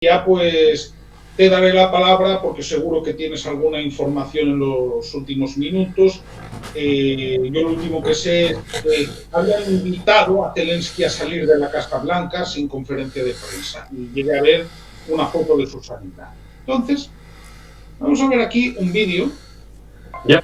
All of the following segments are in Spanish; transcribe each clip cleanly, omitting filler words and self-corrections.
ya pues te daré la palabra porque seguro que tienes alguna información en los últimos minutos. Yo lo último que sé es que habían invitado a Zelensky a salir de la Casa Blanca sin conferencia de prensa y llegué a ver una foto de su salida. Entonces, vamos a ver aquí un vídeo.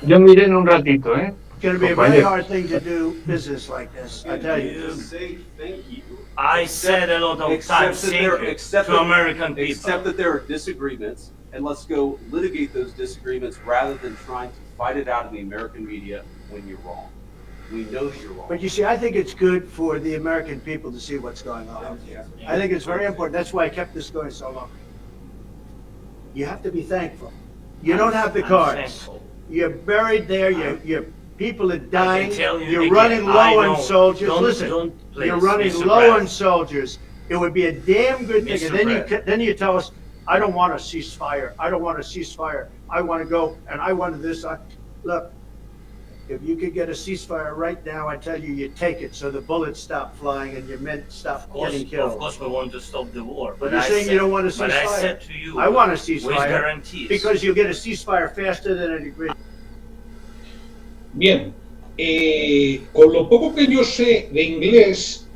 Yo miré en un ratito, ¿eh? It's going to be a very hard thing to do business like this, I tell you. Say thank you. I said a lot of times thank you to American people. Except that there are disagreements, and let's go litigate those disagreements rather than trying to fight it out in the American media when you're wrong. We know that you're wrong. But you see, I think it's good for the American people to see what's going on. I think it's very important. That's why I kept this going so long. You have to be thankful. You don't have the cards. Thankful. You're buried there. Your people are dying. You're again, running I low know. on soldiers. Don't- Listen, don't, please, you're running Mr. low on Brad. soldiers. It would be a damn good thing. Mr. And then you tell us, I don't want a ceasefire. I don't want a ceasefire. I want to go and I want this. Look, if you could get a ceasefire right now, I tell you, you take it so the bullets stop flying and your men stop getting Of killed. course, we want to stop the war. But you're saying you don't want a But I ceasefire. said to you, I want a with ceasefire guarantees. because you'll get a ceasefire faster than an agreement. Bien, con lo poco que yo sé de inglés,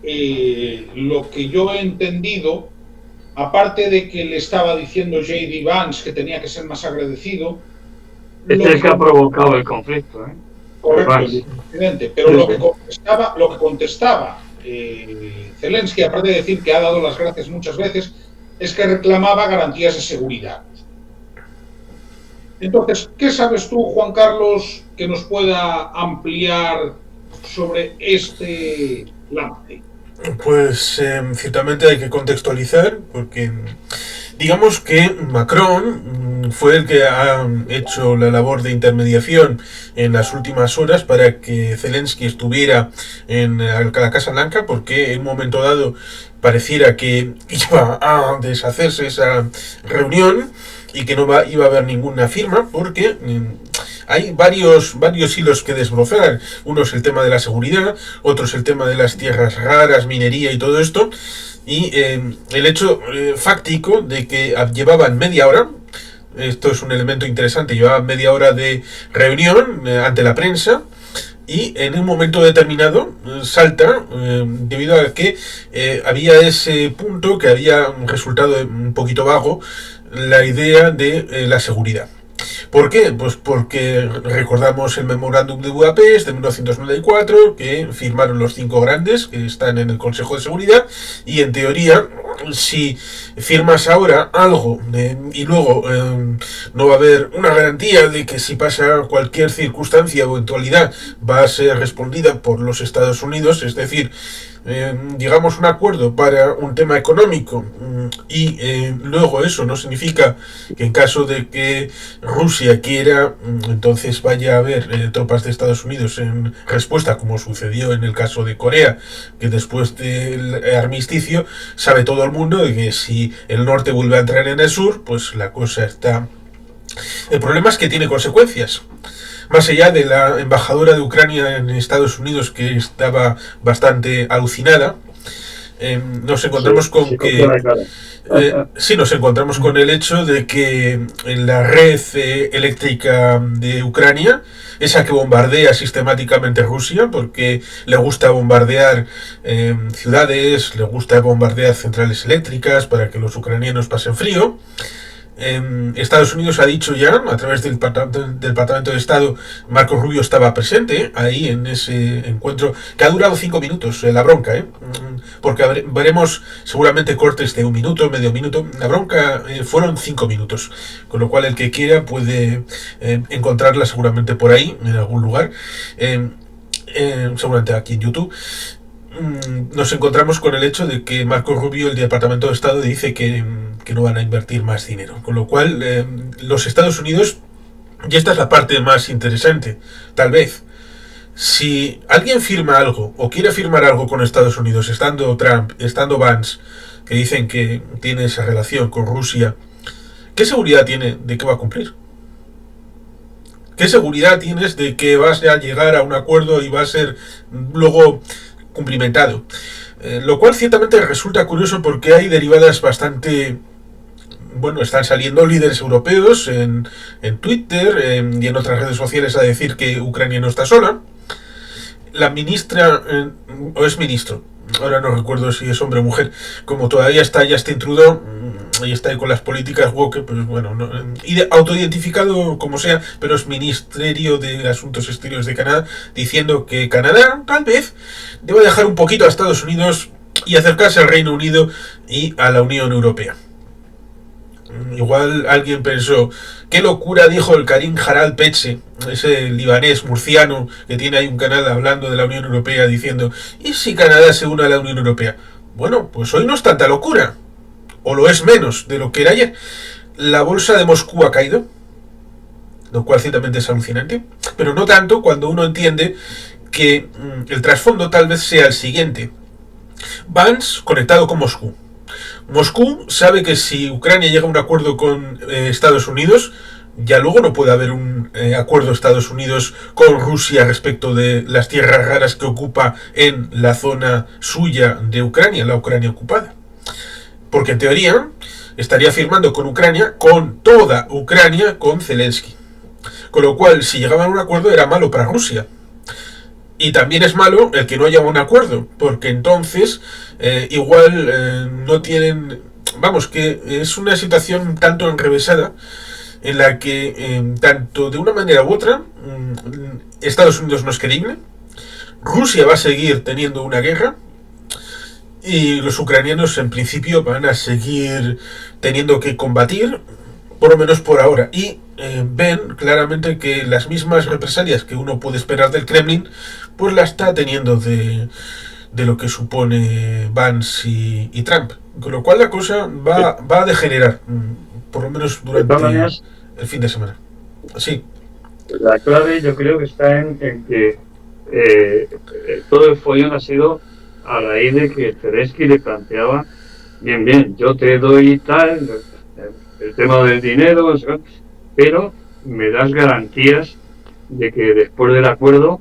lo que yo he entendido, aparte de que le estaba diciendo J.D. Vance que tenía que ser más agradecido, Es el que ha provocado el conflicto, ¿eh? correcto, Vance. evidente, pero lo que contestaba Zelensky, aparte de decir que ha dado las gracias muchas veces, es que reclamaba garantías de seguridad. Entonces, ¿qué sabes tú, Juan Carlos, que nos pueda ampliar sobre este lance? Pues ciertamente hay que contextualizar, porque digamos que Macron fue el que ha hecho la labor de intermediación en las últimas horas para que Zelensky estuviera en la Casa Blanca, porque en un momento dado pareciera que iba a deshacerse esa reunión y que no iba a haber ninguna firma, porque hay varios hilos que desbrozar. Uno es el tema de la seguridad, otro es el tema de las tierras raras, minería y todo esto, y el hecho fáctico de que llevaban media hora, esto es un elemento interesante, llevaban media hora de reunión ante la prensa, y en un momento determinado salta, debido a que había ese punto que había resultado un poquito vago, la idea de la seguridad. ¿Por qué? Pues porque recordamos el memorándum de Budapest de 1994, que firmaron los 5 grandes que están en el Consejo de Seguridad, y en teoría, si firmas ahora algo y luego no va a haber una garantía de que si pasa cualquier circunstancia o eventualidad va a ser respondida por los Estados Unidos, es decir, digamos un acuerdo para un tema económico, y luego eso no significa que en caso de que Rusia quiera, entonces vaya a haber tropas de Estados Unidos en respuesta, como sucedió en el caso de Corea, que después del armisticio sabe todo el mundo de que si el norte vuelve a entrar en el sur, pues la cosa está... El problema es que tiene consecuencias. Más allá de la embajadora de Ucrania en Estados Unidos, que estaba bastante alucinada, nos encontramos con que... sí, nos encontramos con el hecho de que en la red eléctrica de Ucrania, esa que bombardea sistemáticamente Rusia, porque le gusta bombardear ciudades, le gusta bombardear centrales eléctricas para que los ucranianos pasen frío, Estados Unidos ha dicho ya, a través del Departamento de Estado, Marco Rubio estaba presente ahí en ese encuentro, que ha durado 5 minutos, la bronca, porque veremos seguramente cortes de 1 minuto, medio minuto. La bronca fueron 5 minutos, con lo cual el que quiera puede encontrarla seguramente por ahí, en algún lugar, seguramente aquí en YouTube. Nos encontramos con el hecho de que Marco Rubio, el Departamento de Estado, dice que no van a invertir más dinero, con lo cual los Estados Unidos, y esta es la parte más interesante, tal vez, si alguien firma algo o quiere firmar algo con Estados Unidos, estando Trump, estando Vance, que dicen que tiene esa relación con Rusia, ¿qué seguridad tiene de que va a cumplir? ¿Qué seguridad tienes de que vas a llegar a un acuerdo y va a ser luego cumplimentado? Lo cual ciertamente resulta curioso, porque hay derivadas bastante bueno, están saliendo líderes europeos en Twitter y en otras redes sociales a decir que Ucrania no está sola. La ministra, o es ministro, ahora no recuerdo si es hombre o mujer, como todavía está Justin Trudeau y está ahí con las políticas woke, pues bueno, no, autoidentificado como sea, pero es Ministerio de Asuntos Exteriores de Canadá, diciendo que Canadá tal vez deba dejar un poquito a Estados Unidos y acercarse al Reino Unido y a la Unión Europea. Igual alguien pensó, qué locura dijo el Karim Harald Peche, ese libanés murciano que tiene ahí un canal hablando de la Unión Europea diciendo, ¿y si Canadá se une a la Unión Europea? Bueno, pues hoy no es tanta locura, o lo es menos de lo que era ayer. La bolsa de Moscú ha caído, lo cual ciertamente es alucinante, pero no tanto cuando uno entiende que el trasfondo tal vez sea el siguiente. Vance conectado con Moscú. Moscú sabe que si Ucrania llega a un acuerdo con Estados Unidos, ya luego no puede haber un acuerdo Estados Unidos con Rusia respecto de las tierras raras que ocupa en la zona suya de Ucrania, la Ucrania ocupada. Porque en teoría estaría firmando con Ucrania, con toda Ucrania, con Zelensky. Con lo cual, si llegaban a un acuerdo, era malo para Rusia. Y también es malo el que no haya un acuerdo, porque entonces igual no tienen... Vamos, que es una situación tanto enrevesada en la que tanto de una manera u otra Estados Unidos no es creíble, Rusia va a seguir teniendo una guerra y los ucranianos en principio van a seguir teniendo que combatir, por lo menos por ahora, y ven claramente que las mismas represalias que uno puede esperar del Kremlin, pues la está teniendo de lo que supone Vance y Trump, con lo cual la cosa va a degenerar, por lo menos durante el fin de semana. Sí. La clave yo creo que está en que todo el follón ha sido a raíz de que Zelensky le planteaba, bien, yo te doy tal, el tema del dinero, pero me das garantías de que después del acuerdo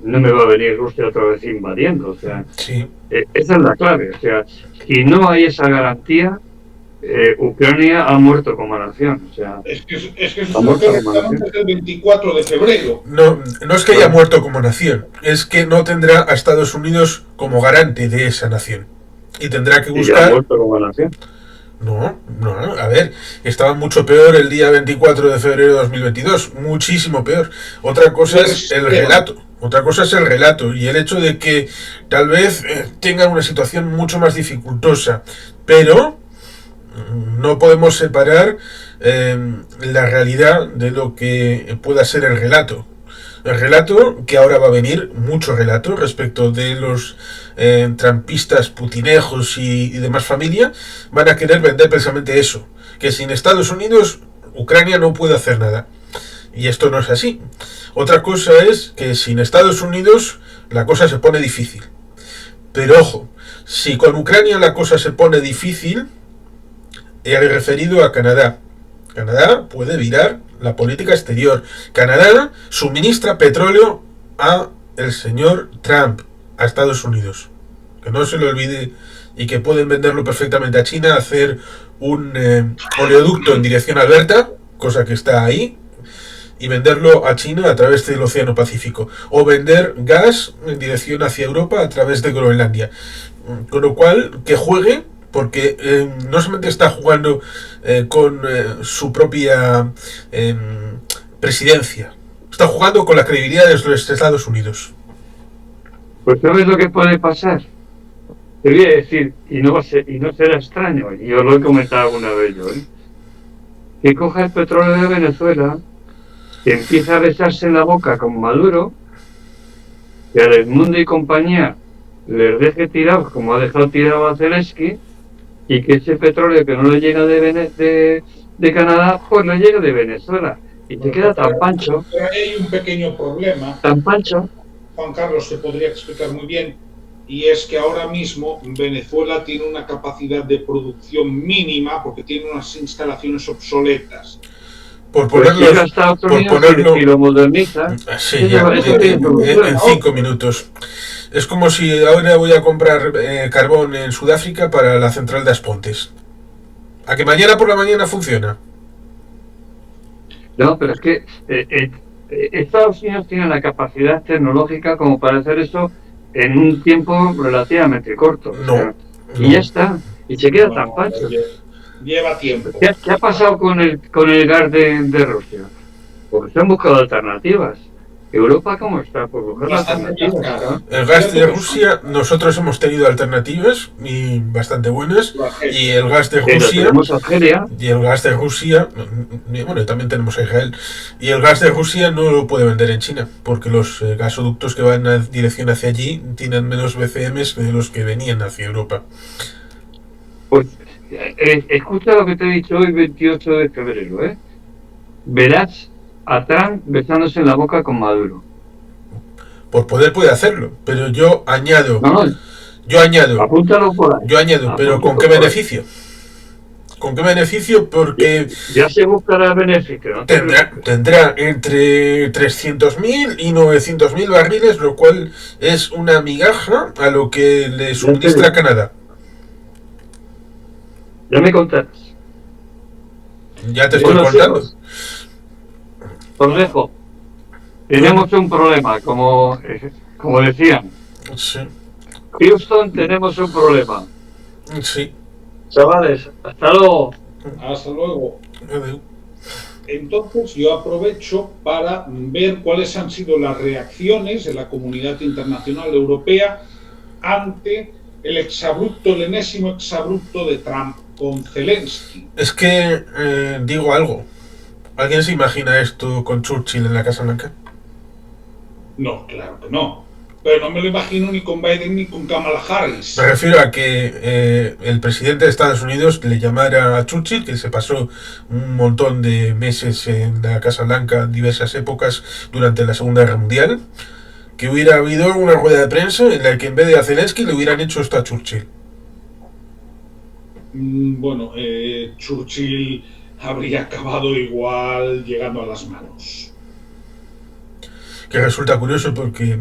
no me va a venir Rusia otra vez invadiendo. O sea, sí. Esa es la clave. O sea, si no hay esa garantía, Ucrania ha muerto como nación. O sea, es que es lo que reclaman desde el 24 de febrero. No es que haya muerto como nación, es que no tendrá a Estados Unidos como garante de esa nación. Y tendrá que buscar... ¿Y ya ha muerto como nación? No, a ver, estaba mucho peor el día 24 de febrero de 2022, muchísimo peor. Otra cosa es el relato, y el hecho de que tal vez tengan una situación mucho más dificultosa, pero no podemos separar la realidad de lo que pueda ser el relato. El relato, que ahora va a venir, mucho relato respecto de los trampistas, putinejos y demás familia, van a querer vender precisamente eso, que sin Estados Unidos Ucrania no puede hacer nada. Y esto no es así. Otra cosa es que sin Estados Unidos la cosa se pone difícil. Pero ojo, si con Ucrania la cosa se pone difícil, he referido a Canadá. Canadá puede virar la política exterior. Canadá suministra petróleo a el señor Trump, a Estados Unidos. Que no se lo olvide, y que pueden venderlo perfectamente a China, hacer un oleoducto en dirección a Alberta, cosa que está ahí, y venderlo a China a través del Océano Pacífico, o vender gas en dirección hacia Europa a través de Groenlandia. Con lo cual, que juegue, porque no solamente está jugando con su propia presidencia, está jugando con la credibilidad de los Estados Unidos. Pues ¿sabes lo que puede pasar? Te voy a decir, y no será extraño, y yo lo he comentado alguna vez yo, que coja el petróleo de Venezuela, que empieza a besarse en la boca con Maduro, que a Edmundo y compañía les deje tirados como ha dejado tirado a Zelensky, y que ese petróleo que no le llega de Canadá, pues le llega de Venezuela. Y te queda tan pancho. Pero ahí hay un pequeño problema. Tan pancho. Juan Carlos te podría explicar muy bien, y es que ahora mismo Venezuela tiene una capacidad de producción mínima porque tiene unas instalaciones obsoletas. Por ponerlo, y lo moderniza. Sí, ya, en 5 minutos. Es como si ahora voy a comprar carbón en Sudáfrica para la central de Aspontes. A que mañana por la mañana funciona. No, pero es que Estados Unidos tiene la capacidad tecnológica como para hacer eso en un tiempo relativamente corto. Y ya está. Y se queda tan pancho. Lleva tiempo. ¿Qué ha pasado con el gas de Rusia? Porque se han buscado alternativas. ¿Europa cómo está? Por buscar alternativas. ¿No? El gas de Rusia, nosotros hemos tenido alternativas y bastante buenas. Y el gas de Rusia. Y el gas de Rusia. Bueno, también tenemos a Israel. Y el gas de Rusia no lo puede vender en China. Porque los gasoductos que van en dirección hacia allí tienen menos BCMs de los que venían hacia Europa. Pues escucha lo que te he dicho hoy, 28 de febrero, ¿eh? Verás a Trump besándose en la boca con Maduro. Por poder puede hacerlo, pero yo añado. Apúntalo por ahí. Yo añado, pero ¿con qué beneficio? ¿Con qué beneficio? Porque ya se buscará beneficio, ¿no? Tendrá entre 300.000 y 900.000 barriles, lo cual es una migaja a lo que le suministra Canadá. Ya me contarás. Ya te estoy contando. Os dejo. Tenemos un problema, como decían. Sí. Houston, tenemos un problema. Sí. Chavales, hasta luego. Hasta luego. Entonces yo aprovecho para ver cuáles han sido las reacciones de la comunidad internacional europea ante el el enésimo exabrupto de Trump con Zelensky. Es que digo algo. ¿Alguien se imagina esto con Churchill en la Casa Blanca? No, claro que no. Pero no me lo imagino ni con Biden ni con Kamala Harris. Me refiero a que el presidente de Estados Unidos le llamara a Churchill, que se pasó un montón de meses en la Casa Blanca en diversas épocas durante la Segunda Guerra Mundial, que hubiera habido una rueda de prensa en la que en vez de a Zelensky le hubieran hecho esto a Churchill. Bueno, Churchill habría acabado igual llegando a las manos. Que resulta curioso porque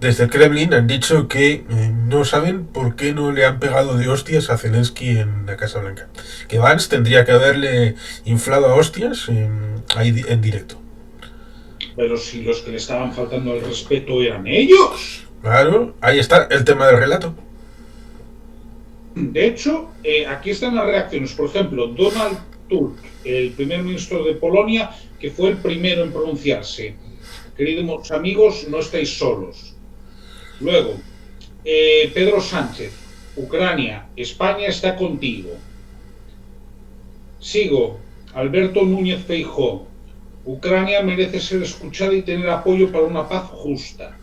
desde el Kremlin han dicho que no saben por qué no le han pegado de hostias a Zelensky en la Casa Blanca. Que Vance tendría que haberle inflado a hostias ahí en directo. Pero si los que le estaban faltando al respeto eran ellos. Claro, ahí está el tema del relato. De hecho, aquí están las reacciones. Por ejemplo, Donald Tusk, el primer ministro de Polonia, que fue el primero en pronunciarse. Queridos amigos, no estáis solos. Luego, Pedro Sánchez, Ucrania, España está contigo. Sigo, Alberto Núñez Feijóo, Ucrania merece ser escuchada y tener apoyo para una paz justa.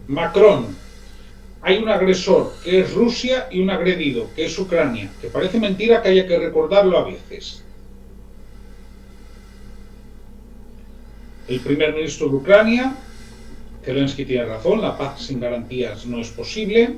Macron, hay un agresor que es Rusia y un agredido que es Ucrania, que parece mentira que haya que recordarlo a veces. El primer ministro de Ucrania, Zelensky tiene razón, la paz sin garantías no es posible.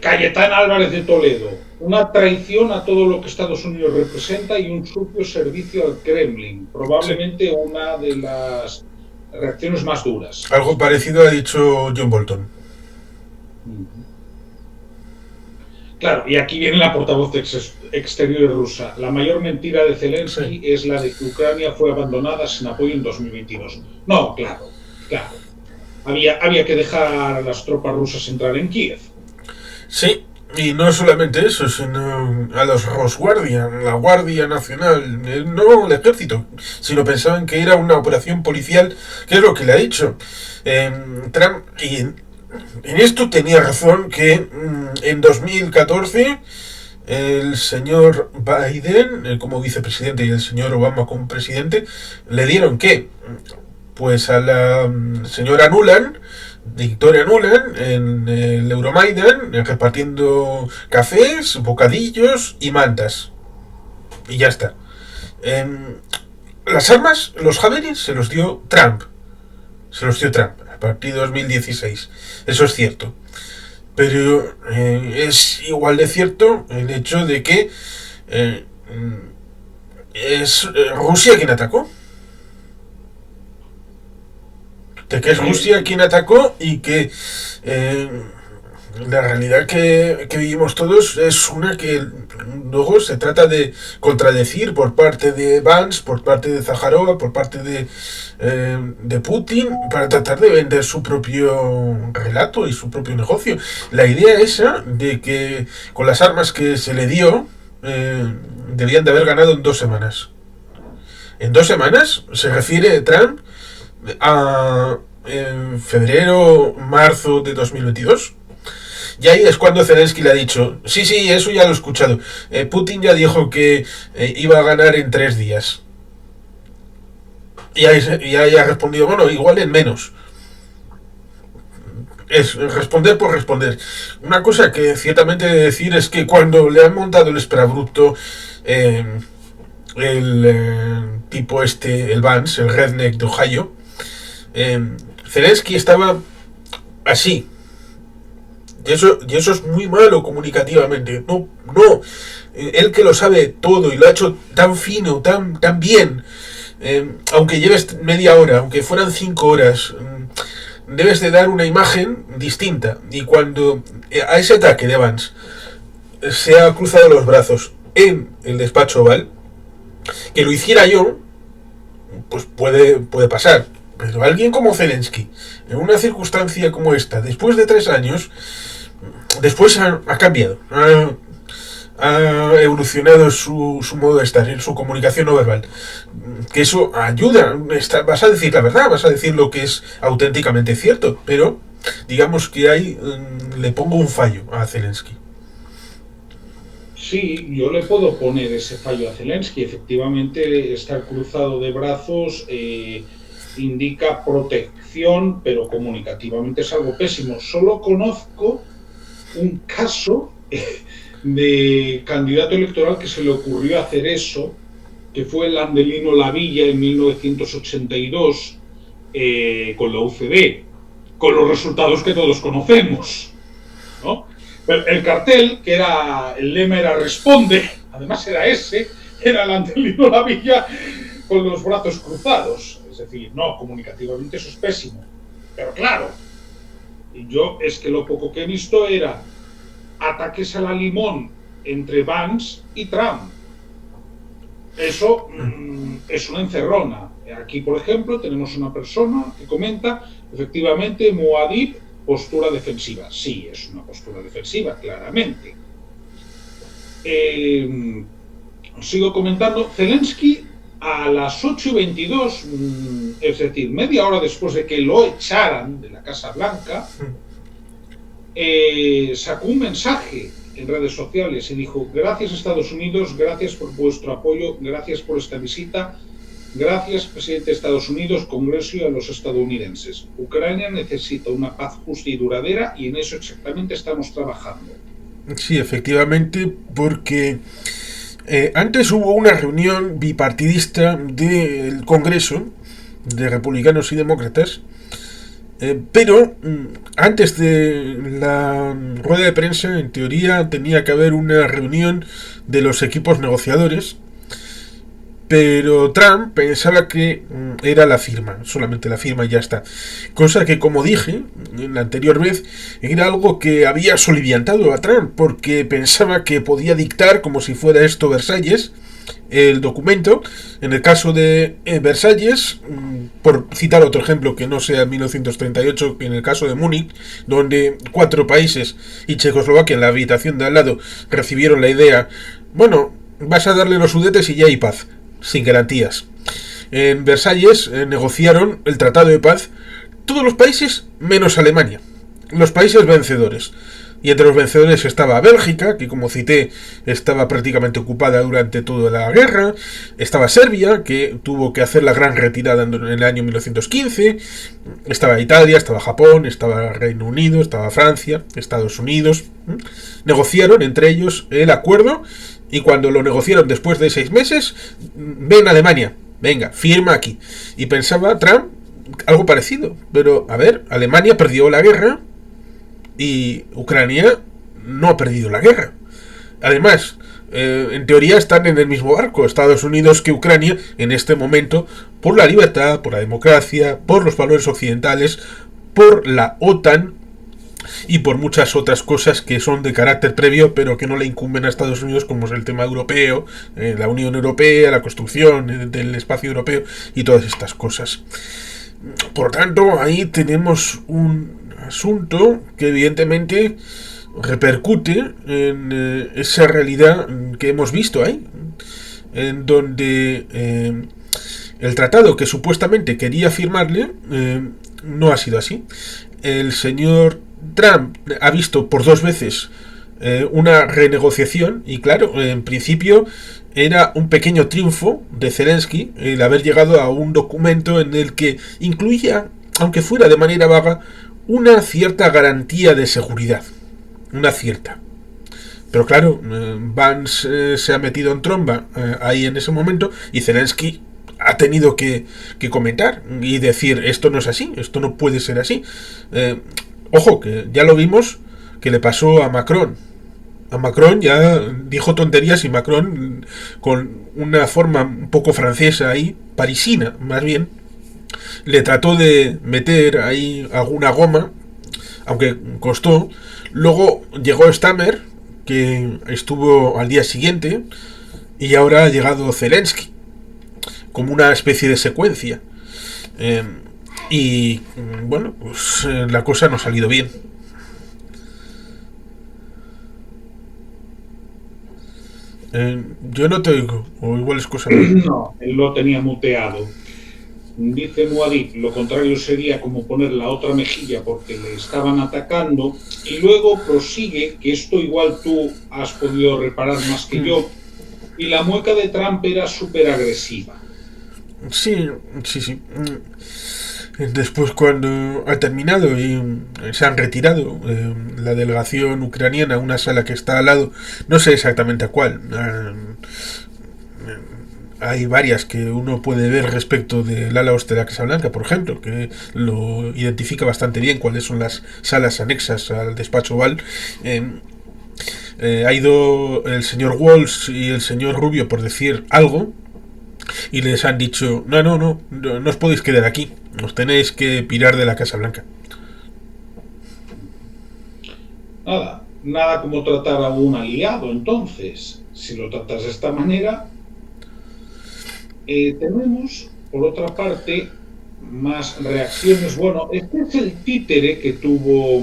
Cayetán Álvarez de Toledo, una traición a todo lo que Estados Unidos representa y un sucio servicio al Kremlin, probablemente una de las reacciones más duras. Algo parecido ha dicho John Bolton. Claro, y aquí viene la portavoz exterior rusa. La mayor mentira de Zelensky es la de que Ucrania fue abandonada sin apoyo en 2022. No, claro. Había que dejar a las tropas rusas entrar en Kiev. Sí, y no solamente eso, sino a los Rosguardia, la Guardia Nacional, no el ejército, sino pensaban que era una operación policial, que es lo que le ha dicho Trump. Y en esto tenía razón que en 2014 el señor Biden como vicepresidente y el señor Obama como presidente le dieron ¿qué? Pues a la señora Nuland, Victoria Nuland, en el Euromaidan, repartiendo cafés, bocadillos y mantas. Y ya está. Las armas, los javelins, se los dio Trump. A partir de 2016. Eso es cierto. Pero es igual de cierto el hecho de que es Rusia quien atacó. De que es Rusia quien atacó y que la realidad que vivimos todos es una que luego se trata de contradecir por parte de Vance, por parte de Zaharova, por parte de Putin, para tratar de vender su propio relato y su propio negocio. La idea esa de que con las armas que se le dio debían de haber ganado en 2 semanas. En 2 semanas se refiere Trump a en febrero, marzo de 2022. Y ahí es cuando Zelensky le ha dicho, sí, eso ya lo he escuchado. Putin ya dijo que iba a ganar en 3 días. Y ahí ha respondido, bueno, igual en menos. Es responder por responder. Una cosa que ciertamente he de decir es que cuando le han montado el exprabruto, tipo el Vance, el redneck de Ohio, Zelensky estaba así. Y eso es muy malo comunicativamente. No. Él que lo sabe todo y lo ha hecho tan fino, tan bien. Aunque lleves media hora, aunque fueran 5 horas, debes de dar una imagen distinta. Y cuando a ese ataque de Vance se ha cruzado los brazos en el despacho Oval, que lo hiciera yo, pues puede pasar. Pero alguien como Zelensky, en una circunstancia como esta, después de 3 años, después ha cambiado, ha evolucionado su modo de estar, en su comunicación no verbal. Que eso ayuda, vas a decir la verdad, vas a decir lo que es auténticamente cierto, pero digamos que ahí le pongo un fallo a Zelensky. Sí, yo le puedo poner ese fallo a Zelensky. Efectivamente, estar cruzado de brazos indica protección, pero comunicativamente es algo pésimo. Solo conozco un caso de candidato electoral que se le ocurrió hacer eso, que fue el Andelino Lavilla en 1982 con la UCD, con los resultados que todos conocemos, ¿no? Pero el cartel, que el lema era responde, además era el Andelino Lavilla con los brazos cruzados. Es decir, no, comunicativamente eso es pésimo. Pero claro, yo es que lo poco que he visto era ataques a la limón entre Vance y Trump. Eso es una encerrona. Aquí, por ejemplo, tenemos una persona que comenta, efectivamente, Muad'Dib, postura defensiva. Sí, es una postura defensiva, claramente. Sigo comentando. Zelensky, a las 8:22, es decir, media hora después de que lo echaran de la Casa Blanca, sacó un mensaje en redes sociales y dijo: gracias Estados Unidos, gracias por vuestro apoyo, gracias por esta visita, gracias presidente de Estados Unidos, Congreso y a los estadounidenses. Ucrania necesita una paz justa y duradera y en eso exactamente estamos trabajando. Sí, efectivamente, porque antes hubo una reunión bipartidista del Congreso de republicanos y demócratas, pero antes de la rueda de prensa, en teoría, tenía que haber una reunión de los equipos negociadores, pero Trump pensaba que era la firma, solamente la firma y ya está. Cosa que, como dije en la anterior vez, era algo que había soliviantado a Trump, porque pensaba que podía dictar, como si fuera esto Versalles, el documento. En el caso de Versalles, por citar otro ejemplo que no sea 1938, que en el caso de Múnich, donde 4 países y Checoslovaquia en la habitación de al lado recibieron la idea, bueno, vas a darle los Sudetes y ya hay paz, sin garantías. En Versalles negociaron el tratado de paz todos los países menos Alemania, los países vencedores. Y entre los vencedores estaba Bélgica, que como cité estaba prácticamente ocupada durante toda la guerra. Estaba Serbia, que tuvo que hacer la gran retirada en el año 1915. Estaba Italia, estaba Japón, estaba Reino Unido, estaba Francia, Estados Unidos. Negociaron entre ellos el acuerdo, y cuando lo negociaron después de 6 meses, ven Alemania, venga, firma aquí. Y pensaba Trump algo parecido, pero a ver, Alemania perdió la guerra y Ucrania no ha perdido la guerra. Además, en teoría están en el mismo barco, Estados Unidos que Ucrania, en este momento, por la libertad, por la democracia, por los valores occidentales, por la OTAN, y por muchas otras cosas que son de carácter previo pero que no le incumben a Estados Unidos, como es el tema europeo, la Unión Europea, la construcción del espacio europeo y todas estas cosas. Por tanto, ahí tenemos un asunto que evidentemente repercute en esa realidad que hemos visto ahí, en donde el tratado que supuestamente quería firmarle no ha sido así. El señor Trump ha visto por 2 veces una renegociación y claro, en principio era un pequeño triunfo de Zelensky el haber llegado a un documento en el que incluía, aunque fuera de manera vaga, una cierta garantía de seguridad. Una cierta. Pero claro, Vance se ha metido en tromba ahí en ese momento y Zelensky ha tenido que comentar y decir esto no es así, esto no puede ser así. Ojo, que ya lo vimos que le pasó a Macron. A Macron ya dijo tonterías y Macron, con una forma un poco francesa ahí, parisina más bien, le trató de meter ahí alguna goma, aunque costó. Luego llegó Stammer, que estuvo al día siguiente, y ahora ha llegado Zelensky, como una especie de secuencia. Y bueno, pues la cosa no ha salido bien. Yo no te oigo, o igual es cosa mía. No, él lo tenía muteado. Dice Muad'Dib, lo contrario sería como poner la otra mejilla porque le estaban atacando, y luego prosigue, que esto igual tú has podido reparar más que yo, y la mueca de Trump era súper agresiva. Sí. Después, cuando ha terminado y se han retirado la delegación ucraniana a una sala que está al lado, no sé exactamente a cuál, hay varias que uno puede ver respecto del ala oeste de la Casa Blanca, por ejemplo, que lo identifica bastante bien cuáles son las salas anexas al despacho Oval. Ha ido el señor Walsh y el señor Rubio, por decir algo, y les han dicho no os podéis quedar aquí, os tenéis que pirar de la Casa Blanca. Nada como tratar a un aliado. Entonces, si lo tratas de esta manera, tenemos por otra parte más reacciones. Bueno, este es el títere que tuvo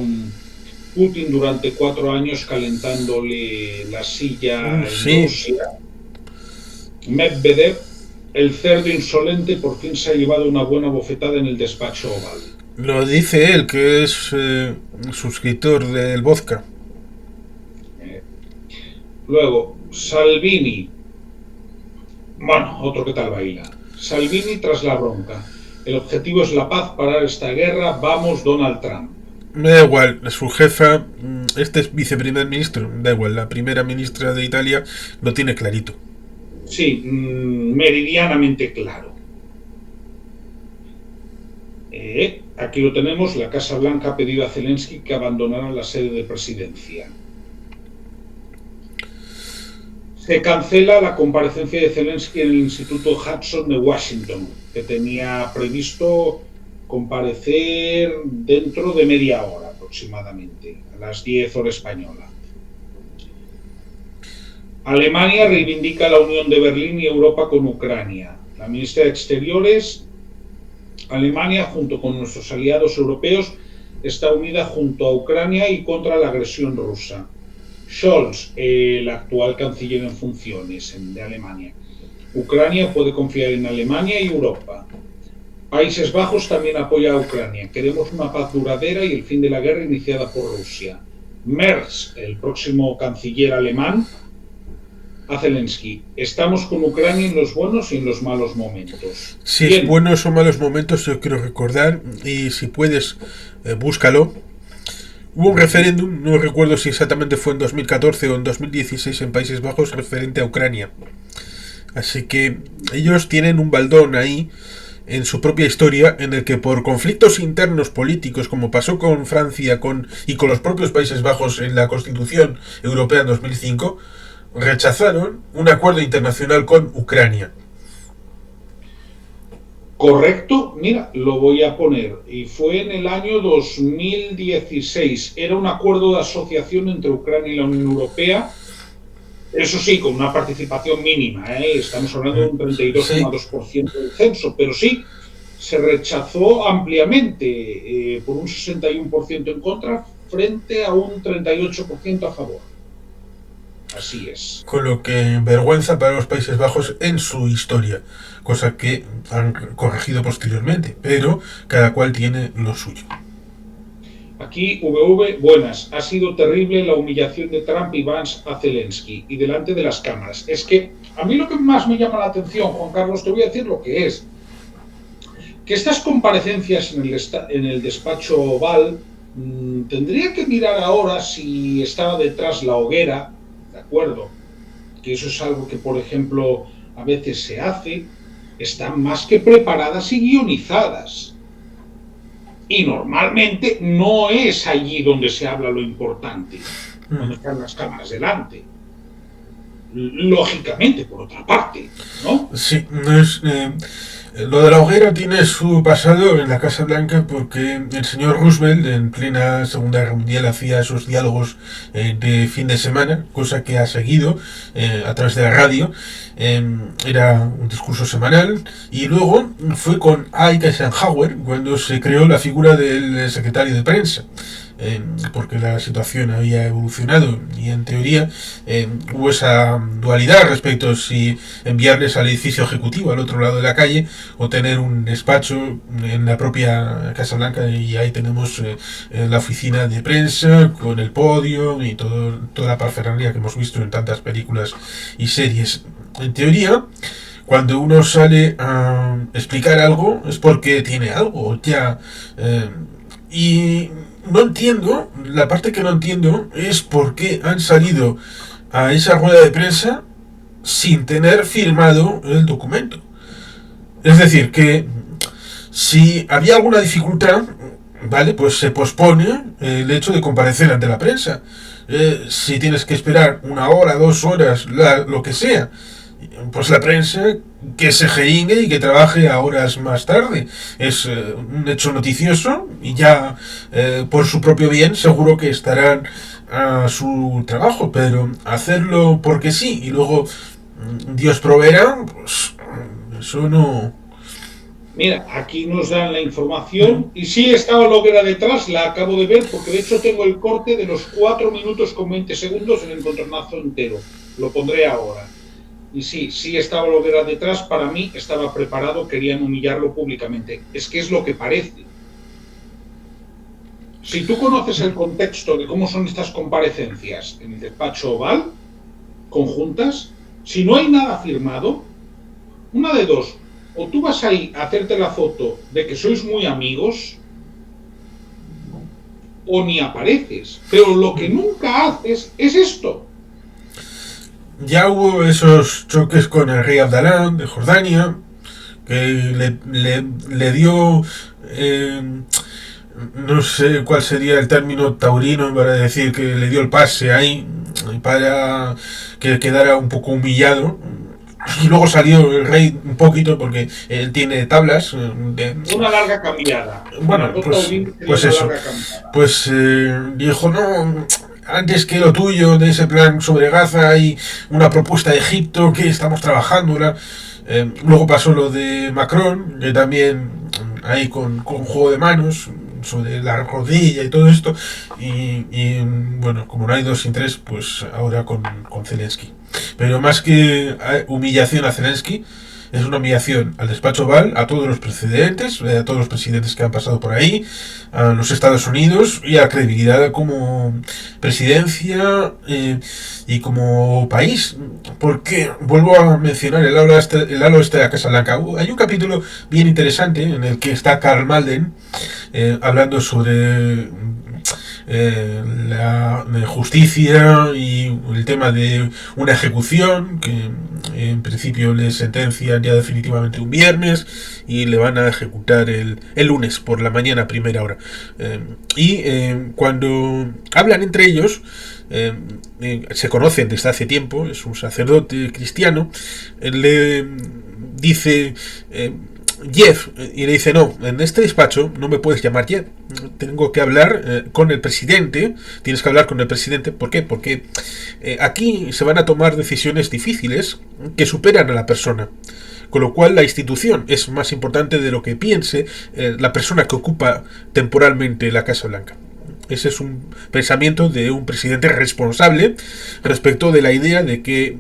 Putin durante 4 años calentándole la silla en Rusia. Medvedev, el cerdo insolente, por fin se ha llevado una buena bofetada en el despacho Oval. Lo dice él, que es suscriptor del vodka. Luego, Salvini. Bueno, otro que tal baila. Salvini tras la bronca. El objetivo es la paz, parar esta guerra. Vamos, Donald Trump. Me da igual, su jefa, este es viceprimer ministro, da igual, la primera ministra de Italia lo tiene clarito. Sí, meridianamente claro. Aquí lo tenemos, la Casa Blanca ha pedido a Zelensky que abandonara la sede de presidencia. Se cancela la comparecencia de Zelensky en el Instituto Hudson de Washington, que tenía previsto comparecer dentro de media hora aproximadamente, a las 10 horas española. Alemania reivindica la unión de Berlín y Europa con Ucrania. La ministra de Exteriores, Alemania, junto con nuestros aliados europeos, está unida junto a Ucrania y contra la agresión rusa. Scholz, el actual canciller en funciones de Alemania. Ucrania puede confiar en Alemania y Europa. Países Bajos también apoya a Ucrania. Queremos una paz duradera y el fin de la guerra iniciada por Rusia. Merz, el próximo canciller alemán, a Zelensky. Estamos con Ucrania en los buenos y en los malos momentos. Si es buenos o malos momentos, yo quiero recordar, y si puedes, búscalo. Hubo un referéndum, no recuerdo si exactamente fue en 2014 o en 2016 en Países Bajos, referente a Ucrania. Así que ellos tienen un baldón ahí en su propia historia, en el que por conflictos internos políticos, como pasó con Francia y con los propios Países Bajos en la Constitución Europea en 2005, rechazaron un acuerdo internacional con Ucrania. Correcto, mira, lo voy a poner. Y fue en el año 2016. Era un acuerdo de asociación entre Ucrania y la Unión Europea. Eso sí, con una participación mínima, ¿eh? Estamos hablando de un 32,2% del censo, pero sí, se rechazó ampliamente, por un 61% en contra frente a un 38% a favor. Así es. Con lo que vergüenza para los Países Bajos en su historia, cosa que han corregido posteriormente, pero cada cual tiene lo suyo. Aquí, VV, buenas. Ha sido terrible la humillación de Trump y Vance a Zelensky y delante de las cámaras. Es que a mí lo que más me llama la atención, Juan Carlos, te voy a decir lo que es. Que estas comparecencias en el despacho Oval, tendría que mirar ahora si estaba detrás la hoguera, ¿de acuerdo? Que eso es algo que, por ejemplo, a veces se hace. Están más que preparadas y guionizadas. Y normalmente no es allí donde se habla lo importante, cuando están las cámaras delante. Lógicamente, por otra parte, ¿no? Sí, no es... lo de la hoguera tiene su pasado en la Casa Blanca porque el señor Roosevelt en plena Segunda Guerra Mundial hacía esos diálogos de fin de semana, cosa que ha seguido a través de la radio. Era un discurso semanal y luego fue con Ike Eisenhower cuando se creó la figura del secretario de prensa. Porque la situación había evolucionado y en teoría hubo esa dualidad respecto a si enviarles al edificio ejecutivo al otro lado de la calle o tener un despacho en la propia Casa Blanca, y ahí tenemos la oficina de prensa con el podio y toda la parafernalia que hemos visto en tantas películas y series. En teoría, cuando uno sale a explicar algo es porque tiene algo ya, y no entiendo, la parte que no entiendo es por qué han salido a esa rueda de prensa sin tener firmado el documento. Es decir, que si había alguna dificultad, vale, pues se pospone el hecho de comparecer ante la prensa. Si tienes que esperar 1 hora, 2 horas, lo que sea, pues la prensa que se jeringue y que trabaje a horas más tarde. Es un hecho noticioso y ya por su propio bien seguro que estarán a su trabajo, pero hacerlo porque sí y luego Dios proveerá, pues eso no. Mira, aquí nos dan la información y sí estaba la hoguera detrás, la acabo de ver porque de hecho tengo el corte de los 4 minutos con 20 segundos en el encontronazo entero. Lo pondré ahora. Y sí estaba la hoguera detrás, para mí estaba preparado, querían humillarlo públicamente. Es que es lo que parece. Si tú conoces el contexto de cómo son estas comparecencias en el despacho Oval, conjuntas, si no hay nada firmado, una de dos, o tú vas ahí a hacerte la foto de que sois muy amigos, o ni apareces. Pero lo que nunca haces es esto. Ya hubo esos choques con el rey Abdalá de Jordania, que le dio, no sé cuál sería el término taurino para decir que le dio el pase ahí, para que quedara un poco humillado. Y luego salió el rey un poquito porque él tiene tablas. Una larga cambiada. Bueno, pues eso. Pues dijo, no, antes que lo tuyo de ese plan sobre Gaza hay una propuesta de Egipto que estamos trabajando. Luego pasó lo de Macron, que también ahí con juego de manos sobre la rodilla y todo esto. Y bueno, como no hay 2 sin 3, pues ahora con Zelensky. Pero más que humillación a Zelensky, es una humillación al despacho Oval, a todos los precedentes, a todos los presidentes que han pasado por ahí, a los Estados Unidos y a la credibilidad como presidencia y como país. Porque vuelvo a mencionar el halo este de la Casa Blanca. Hay un capítulo bien interesante en el que está Karl Malden hablando sobre la justicia y el tema de una ejecución que en principio le sentencian ya definitivamente un viernes y le van a ejecutar el lunes por la mañana, primera hora. Cuando hablan entre ellos, se conocen desde hace tiempo, es un sacerdote cristiano, le dice, Jeff, y le dice, no, en este despacho no me puedes llamar Jeff, tengo que hablar con el presidente, tienes que hablar con el presidente. ¿Por qué? Porque aquí se van a tomar decisiones difíciles que superan a la persona, con lo cual la institución es más importante de lo que piense la persona que ocupa temporalmente la Casa Blanca. Ese es un pensamiento de un presidente responsable respecto de la idea de que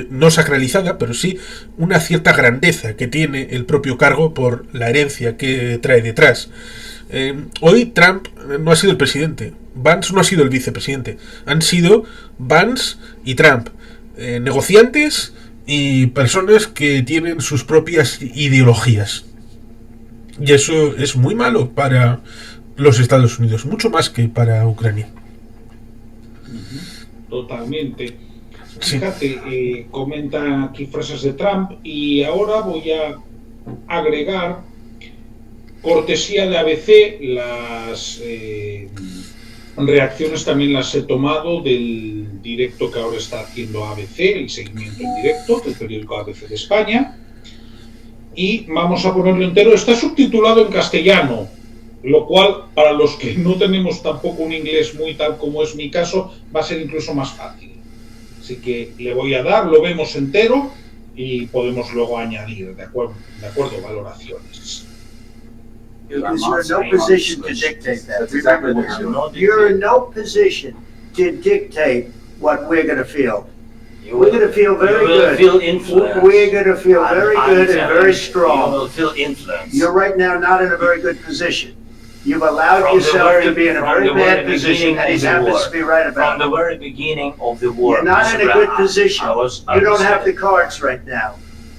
no sacralizada, pero sí una cierta grandeza que tiene el propio cargo por la herencia que trae detrás. Hoy Trump no ha sido el presidente, Vance no ha sido el vicepresidente, han sido Vance y Trump, negociantes y personas que tienen sus propias ideologías. Y eso es muy malo para los Estados Unidos, mucho más que para Ucrania. Totalmente. Fíjate, comentan aquí frases de Trump y ahora voy a agregar, cortesía de ABC, las reacciones también las he tomado del directo que ahora está haciendo ABC, el seguimiento en directo del periódico ABC de España, y vamos a ponerlo entero. Está subtitulado en castellano, lo cual para los que no tenemos tampoco un inglés muy tal como es mi caso, va a ser incluso más fácil. Así que le voy a dar, lo vemos entero y podemos luego añadir, de acuerdo valoraciones. Because you're in no position to dictate that. That's exactly what Remember you're that. doing. You're in no position to dictate what we're gonna feel. You We're will, gonna feel very you will good. feel influence. We're gonna feel very good and very You strong. will feel influence. You're right now not in a very good position. You've allowed From the yourself very- to be in a from very the very bad position, beginning and he of the happens war. to be right From about the it. very beginning of the war. You're not Mr. in a Brown, good position. I You don't was have the saying, cards right now.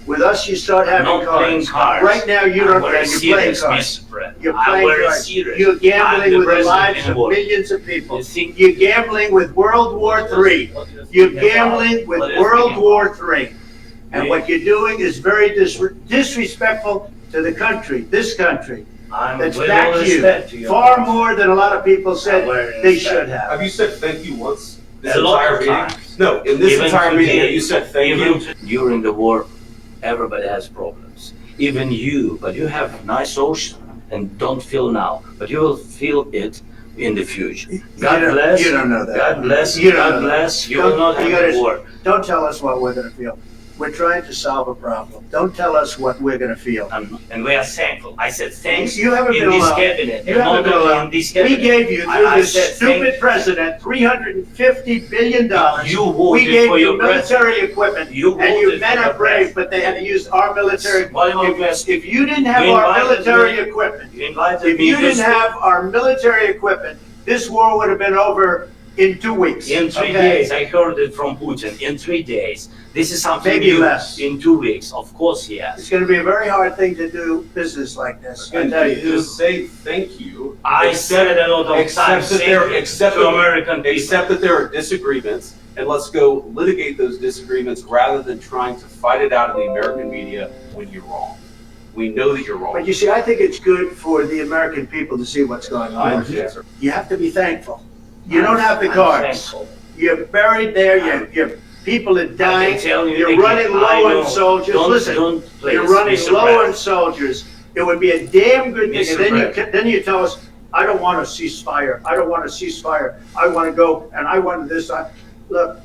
With us, you start having not playing cards. cards. Right now, you I'm don't, very you're playing serious, cards. Mr. Brett. You're I'm playing very cards. serious. You're I'm gambling the with the president lives in the of war. millions of people. You think- You're gambling with World War III. You're gambling with World War III. And what you're doing is very disrespectful to the country, this country, I'm that's with all backed you respect to your far country. more than a lot of people said they should Have have. you said thank you once? This A lot entire of meeting? times. No, in this Even entire meeting, today, have you said thank you? even during the war, everybody has problems. Even you, but you have nice ocean and don't feel now, but you will feel it in the future. God bless. You don't know that. God bless. You don't God know that. bless. You will not You have gotta- a war. Don't tell us what we're gonna feel. We're trying to solve a problem. Don't tell us what we're gonna feel. And we are thankful. I said thanks You haven't in been this allowed. cabinet. You and haven't not been only allowed. in this We cabinet. gave you, through I this said stupid president, $350 billion. You We voted gave for you your president. military equipment, You and your voted men for are your brave, president. but they had to use our military. Volleyball president. If you didn't have You our invited military me. equipment, You invited if me you this- didn't have our military equipment, this war would have been over in 2 weeks. In 3 okay? days, I heard it from Putin. In 3 days, this is something Maybe new. less. In 2 weeks, of course, yes. It's gonna be a very hard thing to do business like this, I Again, tell you. just say thank you. I said it a lot of Except times. that there- Thank you except to that- American people. Except that there are disagreements, and let's go litigate those disagreements rather than trying to fight it out in the American media when you're wrong. We know that you're wrong. But you see, I think it's good for the American people to see what's going I on. understand, sir. You have to be thankful. You don't have the I'm cards. thankful. You're buried there, your people are I dying, can tell you you're again, running I low know. on soldiers. Don't- Listen, don't please, you're running Mr. low Brett. on soldiers. It would be a damn good thing. Mr. And Brett. then you tell us, I don't want a ceasefire. I don't want a ceasefire. I want to go and I want this. Look,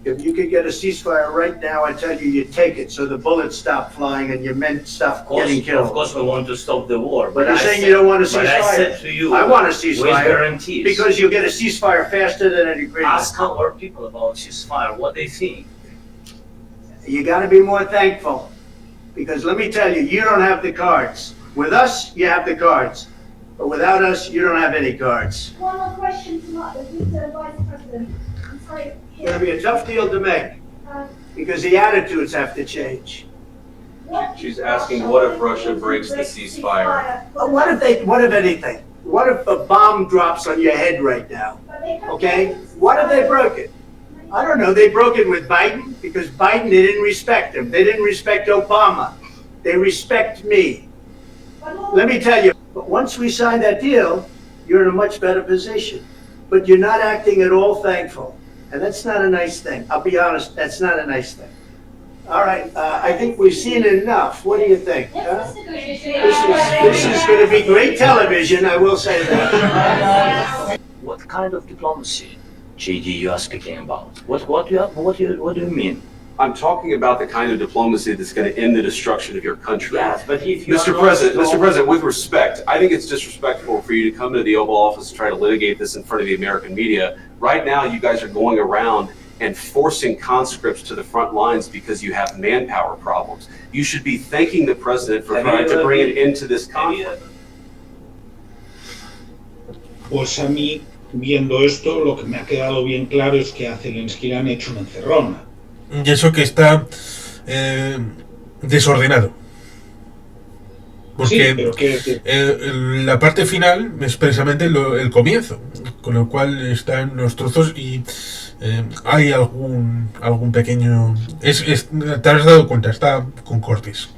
if you could get a ceasefire right now, I tell you, you take it so the bullets stop flying and your men stop getting killed. Of course, we want to stop the war. But you're I saying said- you don't want a But I ceasefire. said to you, I want a with ceasefire guarantees. because you'll get a ceasefire faster than an agreement. Ask our people about ceasefire, what they think. You gotta be more thankful, because let me tell you, you don't have the cards. With us, you have the cards, but without us, you don't have any cards. One more question tonight, Mr. Vice President. I'm sorry. It's gonna be a tough deal to make, Uh, because the attitudes have to change. what She's if asking, Russia what if breaks Russia breaks the ceasefire? What if anything? What if a bomb drops on your head right now, But they have okay? broken the What if they ceasefire. broke it? I don't know, they broke it with Biden, because Biden, they didn't respect him. They didn't respect Obama. They respect me. But all- Let me tell you, but once we sign that deal, you're in a much better position. But you're not acting at all thankful. And that's not a nice thing. I'll be honest, that's not a nice thing. All right, I think we've seen enough. What do you think? Let's just negotiate. This is going to be great television, I will say that. What kind of diplomacy, JD, you are speaking about? What do you mean? I'm talking about the kind of diplomacy that's going to end the destruction of your country. Yes, but if you Mr. President, with respect, I think it's disrespectful for you to come to the Oval Office and try to litigate this in front of the American media. Right now, you guys are going around and forcing conscripts to the front lines because you have manpower problems. You should be thanking the president for trying to bring an end to this conflict. Pues a mí, viendo esto, lo que me ha quedado bien claro es que a Zelensky le han hecho una encerrona. Y eso que está desordenado. Porque Sí, pero que la parte final es precisamente el comienzo, con lo cual están los trozos y hay algún pequeño... te has dado cuenta, está con cortes.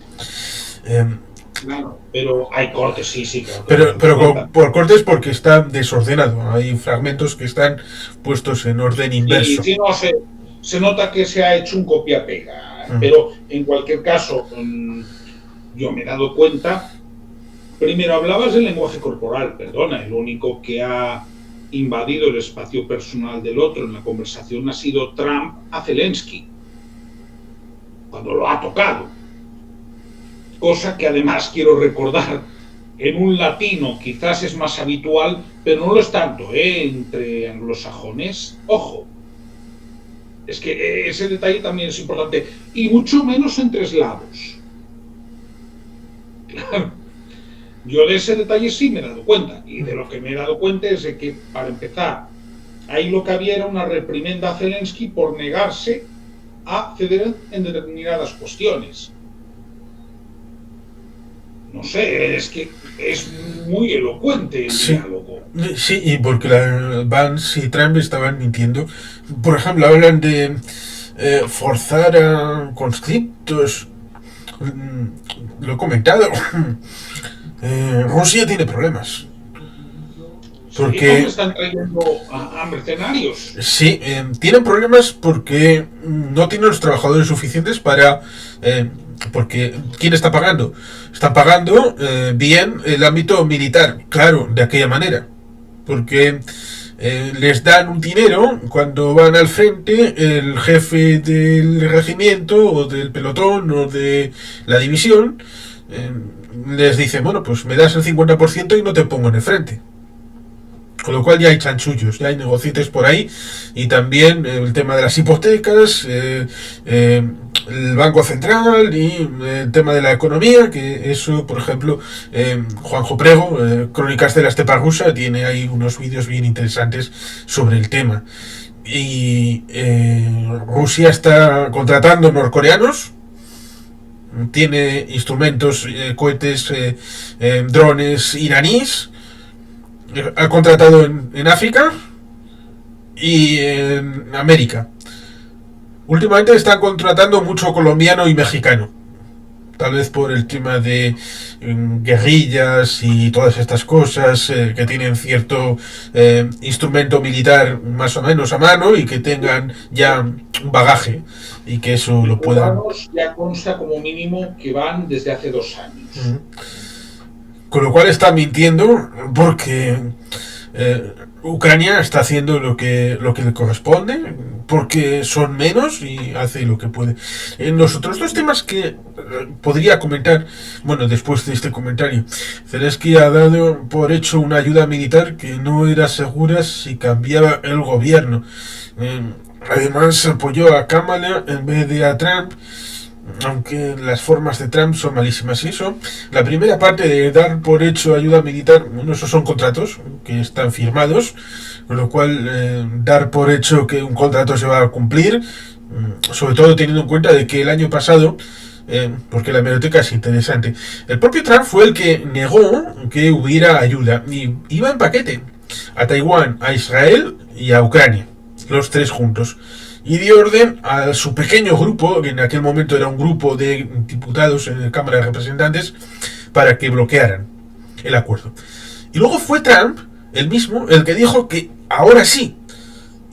claro, pero hay cortes, sí, claro. Pero por cortes porque está desordenado. Hay fragmentos que están puestos en orden inverso. Sí, no, se nota que se ha hecho un copia-pega. Pero en cualquier caso, yo me he dado cuenta. Primero hablabas del lenguaje corporal, perdona, el único que ha invadido el espacio personal del otro en la conversación ha sido Trump a Zelensky, cuando lo ha tocado. Cosa que además quiero recordar, en un latino quizás es más habitual, pero no lo es tanto, entre anglosajones. Ojo, es que ese detalle también es importante, y mucho menos entre eslavos. Claro, yo de ese detalle sí me he dado cuenta, y de lo que me he dado cuenta es de que, para empezar, ahí lo que había era una reprimenda a Zelensky por negarse a ceder en determinadas cuestiones. No sé, es que es muy elocuente el diálogo. Sí, y porque Vance y Trump estaban mintiendo. Por ejemplo, hablan de forzar a conscriptos. Lo he comentado. Rusia tiene problemas. Porque ¿Cómo están trayendo a mercenarios? Sí, tienen problemas porque no tienen los trabajadores suficientes para... porque ¿quién está pagando? Están pagando bien el ámbito militar, claro, de aquella manera. Porque les dan un dinero cuando van al frente el jefe del regimiento o del pelotón o de la división. Les dice, bueno, pues me das el 50% y no te pongo en el frente. Con lo cual ya hay chanchullos, ya hay negocietes por ahí. Y también el tema de las hipotecas, el Banco Central y el tema de la economía, que eso, por ejemplo, Juanjo Prego, Crónicas de la Estepa Rusa, tiene ahí unos vídeos bien interesantes sobre el tema. Y Rusia está contratando norcoreanos, tiene instrumentos, cohetes, drones iraníes. Ha contratado en África y en América. Últimamente están contratando mucho colombiano y mexicano. Tal vez por el tema de guerrillas y todas estas cosas que tienen cierto instrumento militar más o menos a mano y que tengan ya un bagaje y que eso lo puedan... Ya consta como mínimo que van desde hace 2 años. Con lo cual está mintiendo porque Ucrania está haciendo lo que le corresponde, porque son menos y hace lo que puede. En los otros 2 temas que podría comentar, bueno, después de este comentario, Zelensky ha dado por hecho una ayuda militar que no era segura si cambiaba el gobierno. Además apoyó a Kamala en vez de a Trump, aunque las formas de Trump son malísimas. Y eso, la primera parte de dar por hecho ayuda militar, bueno, esos son contratos que están firmados, con lo cual dar por hecho que un contrato se va a cumplir, sobre todo teniendo en cuenta de que el año pasado, porque la hemeroteca es interesante, el propio Trump fue el que negó que hubiera ayuda, y iba en paquete a Taiwán, a Israel y a Ucrania, los 3 juntos. Y dio orden a su pequeño grupo, que en aquel momento era un grupo de diputados en la Cámara de Representantes, para que bloquearan el acuerdo. Y luego fue Trump, el mismo, el que dijo que ahora sí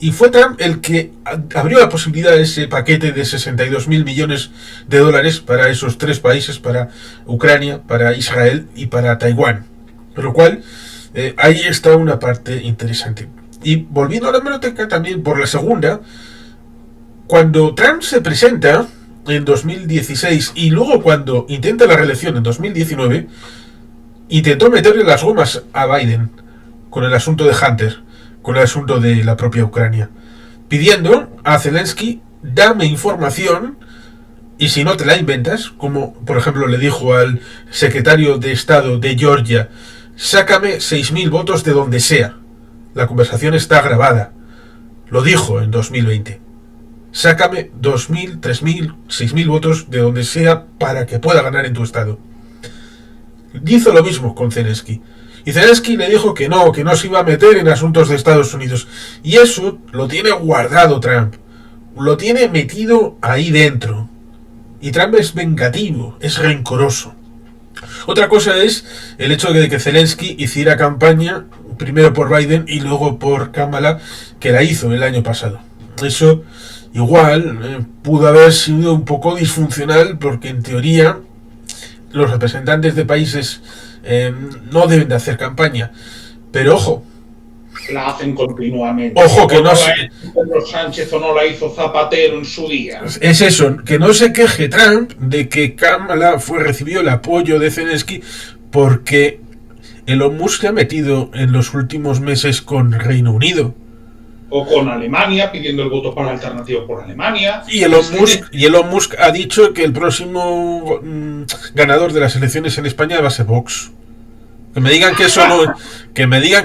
Y fue Trump el que abrió la posibilidad de ese paquete de 62.000 millones de dólares para esos 3 países, para Ucrania, para Israel y para Taiwán. Con lo cual, ahí está una parte interesante. Y volviendo a la hemeroteca, también por la segunda, cuando Trump se presenta en 2016 y luego cuando intenta la reelección en 2019, intentó meterle las gomas a Biden con el asunto de Hunter, con el asunto de la propia Ucrania, pidiendo a Zelensky: dame información y si no te la inventas, como por ejemplo le dijo al secretario de Estado de Georgia, sácame 6.000 votos de donde sea. La conversación está grabada. Lo dijo en 2020. Sácame 2.000, 3.000, 6.000 votos de donde sea para que pueda ganar en tu estado. Hizo lo mismo con Zelensky. Y Zelensky le dijo que no se iba a meter en asuntos de Estados Unidos. Y eso lo tiene guardado Trump. Lo tiene metido ahí dentro. Y Trump es vengativo, es rencoroso. Otra cosa es el hecho de que Zelensky hiciera campaña primero por Biden y luego por Kamala, que la hizo el año pasado. Eso igual pudo haber sido un poco disfuncional, porque en teoría los representantes de países no deben de hacer campaña. Pero ojo, la hacen continuamente. Ojo, que no la hizo Pedro Sánchez o no la hizo Zapatero en su día. Es eso, que no se queje Trump de que Kamala recibió el apoyo de Zelensky, porque Elon Musk se ha metido en los últimos meses con Reino Unido. O con Alemania, pidiendo el voto para Alternativa por Alemania. Y Elon Musk ha dicho que el próximo ganador de las elecciones en España va a ser Vox. Que me digan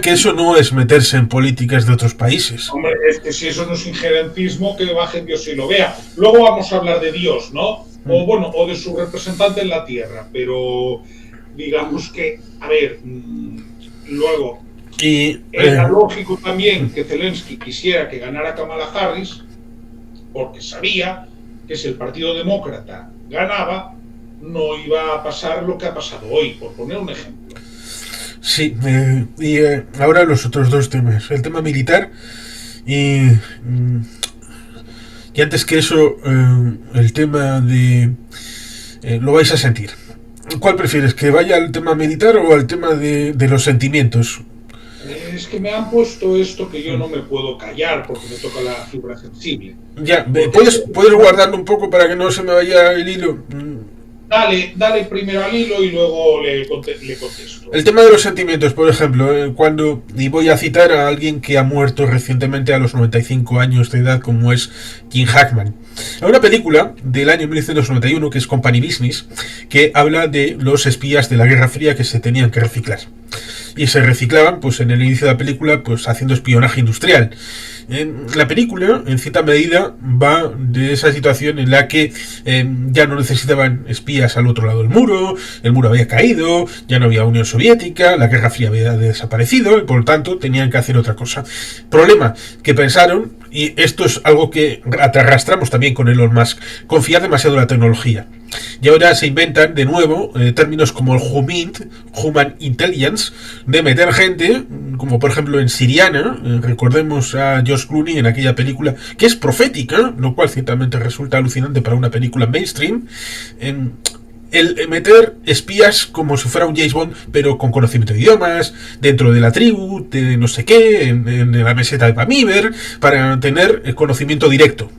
que eso no es meterse en políticas de otros países. Hombre, es que si eso no es injerencismo, que baje Dios y lo vea. Luego vamos a hablar de Dios, ¿no? O bueno, o de su representante en la tierra. Pero digamos que, a ver, luego era lógico también que Zelensky quisiera que ganara Kamala Harris, porque sabía que si el Partido Demócrata ganaba, no iba a pasar lo que ha pasado hoy, por poner un ejemplo. Sí, y ahora los otros dos temas. El tema militar y antes que eso, el tema de... lo vais a sentir. ¿Cuál prefieres? ¿Que vaya al tema militar o al tema de los sentimientos? Es que me han puesto esto que yo no me puedo callar porque me toca la fibra sensible. Ya, ¿puedes guardarlo un poco para que no se me vaya el hilo? Dale primero al hilo y luego le contesto. El tema de los sentimientos, por ejemplo, y voy a citar a alguien que ha muerto recientemente a los 95 años de edad, como es Jim Hackman. Hay una película del año 1991 que es Company Business, que habla de los espías de la Guerra Fría que se tenían que reciclar. Y se reciclaban, pues en el inicio de la película, pues haciendo espionaje industrial. La película, en cierta medida, va de esa situación en la que ya no necesitaban espías al otro lado del muro, el muro había caído, ya no había Unión Soviética, la Guerra Fría había desaparecido, y por lo tanto tenían que hacer otra cosa. Problema, que pensaron, y esto es algo que arrastramos también con Elon Musk, confiar demasiado en la tecnología. Y ahora se inventan de nuevo términos como el Human Intelligence, de meter gente, como por ejemplo en Siriana, recordemos a George Clooney en aquella película, que es profética, lo cual ciertamente resulta alucinante para una película mainstream, el meter espías como si fuera un James Bond, pero con conocimiento de idiomas, dentro de la tribu, de no sé qué, en la meseta de Pamíber, para tener conocimiento directo.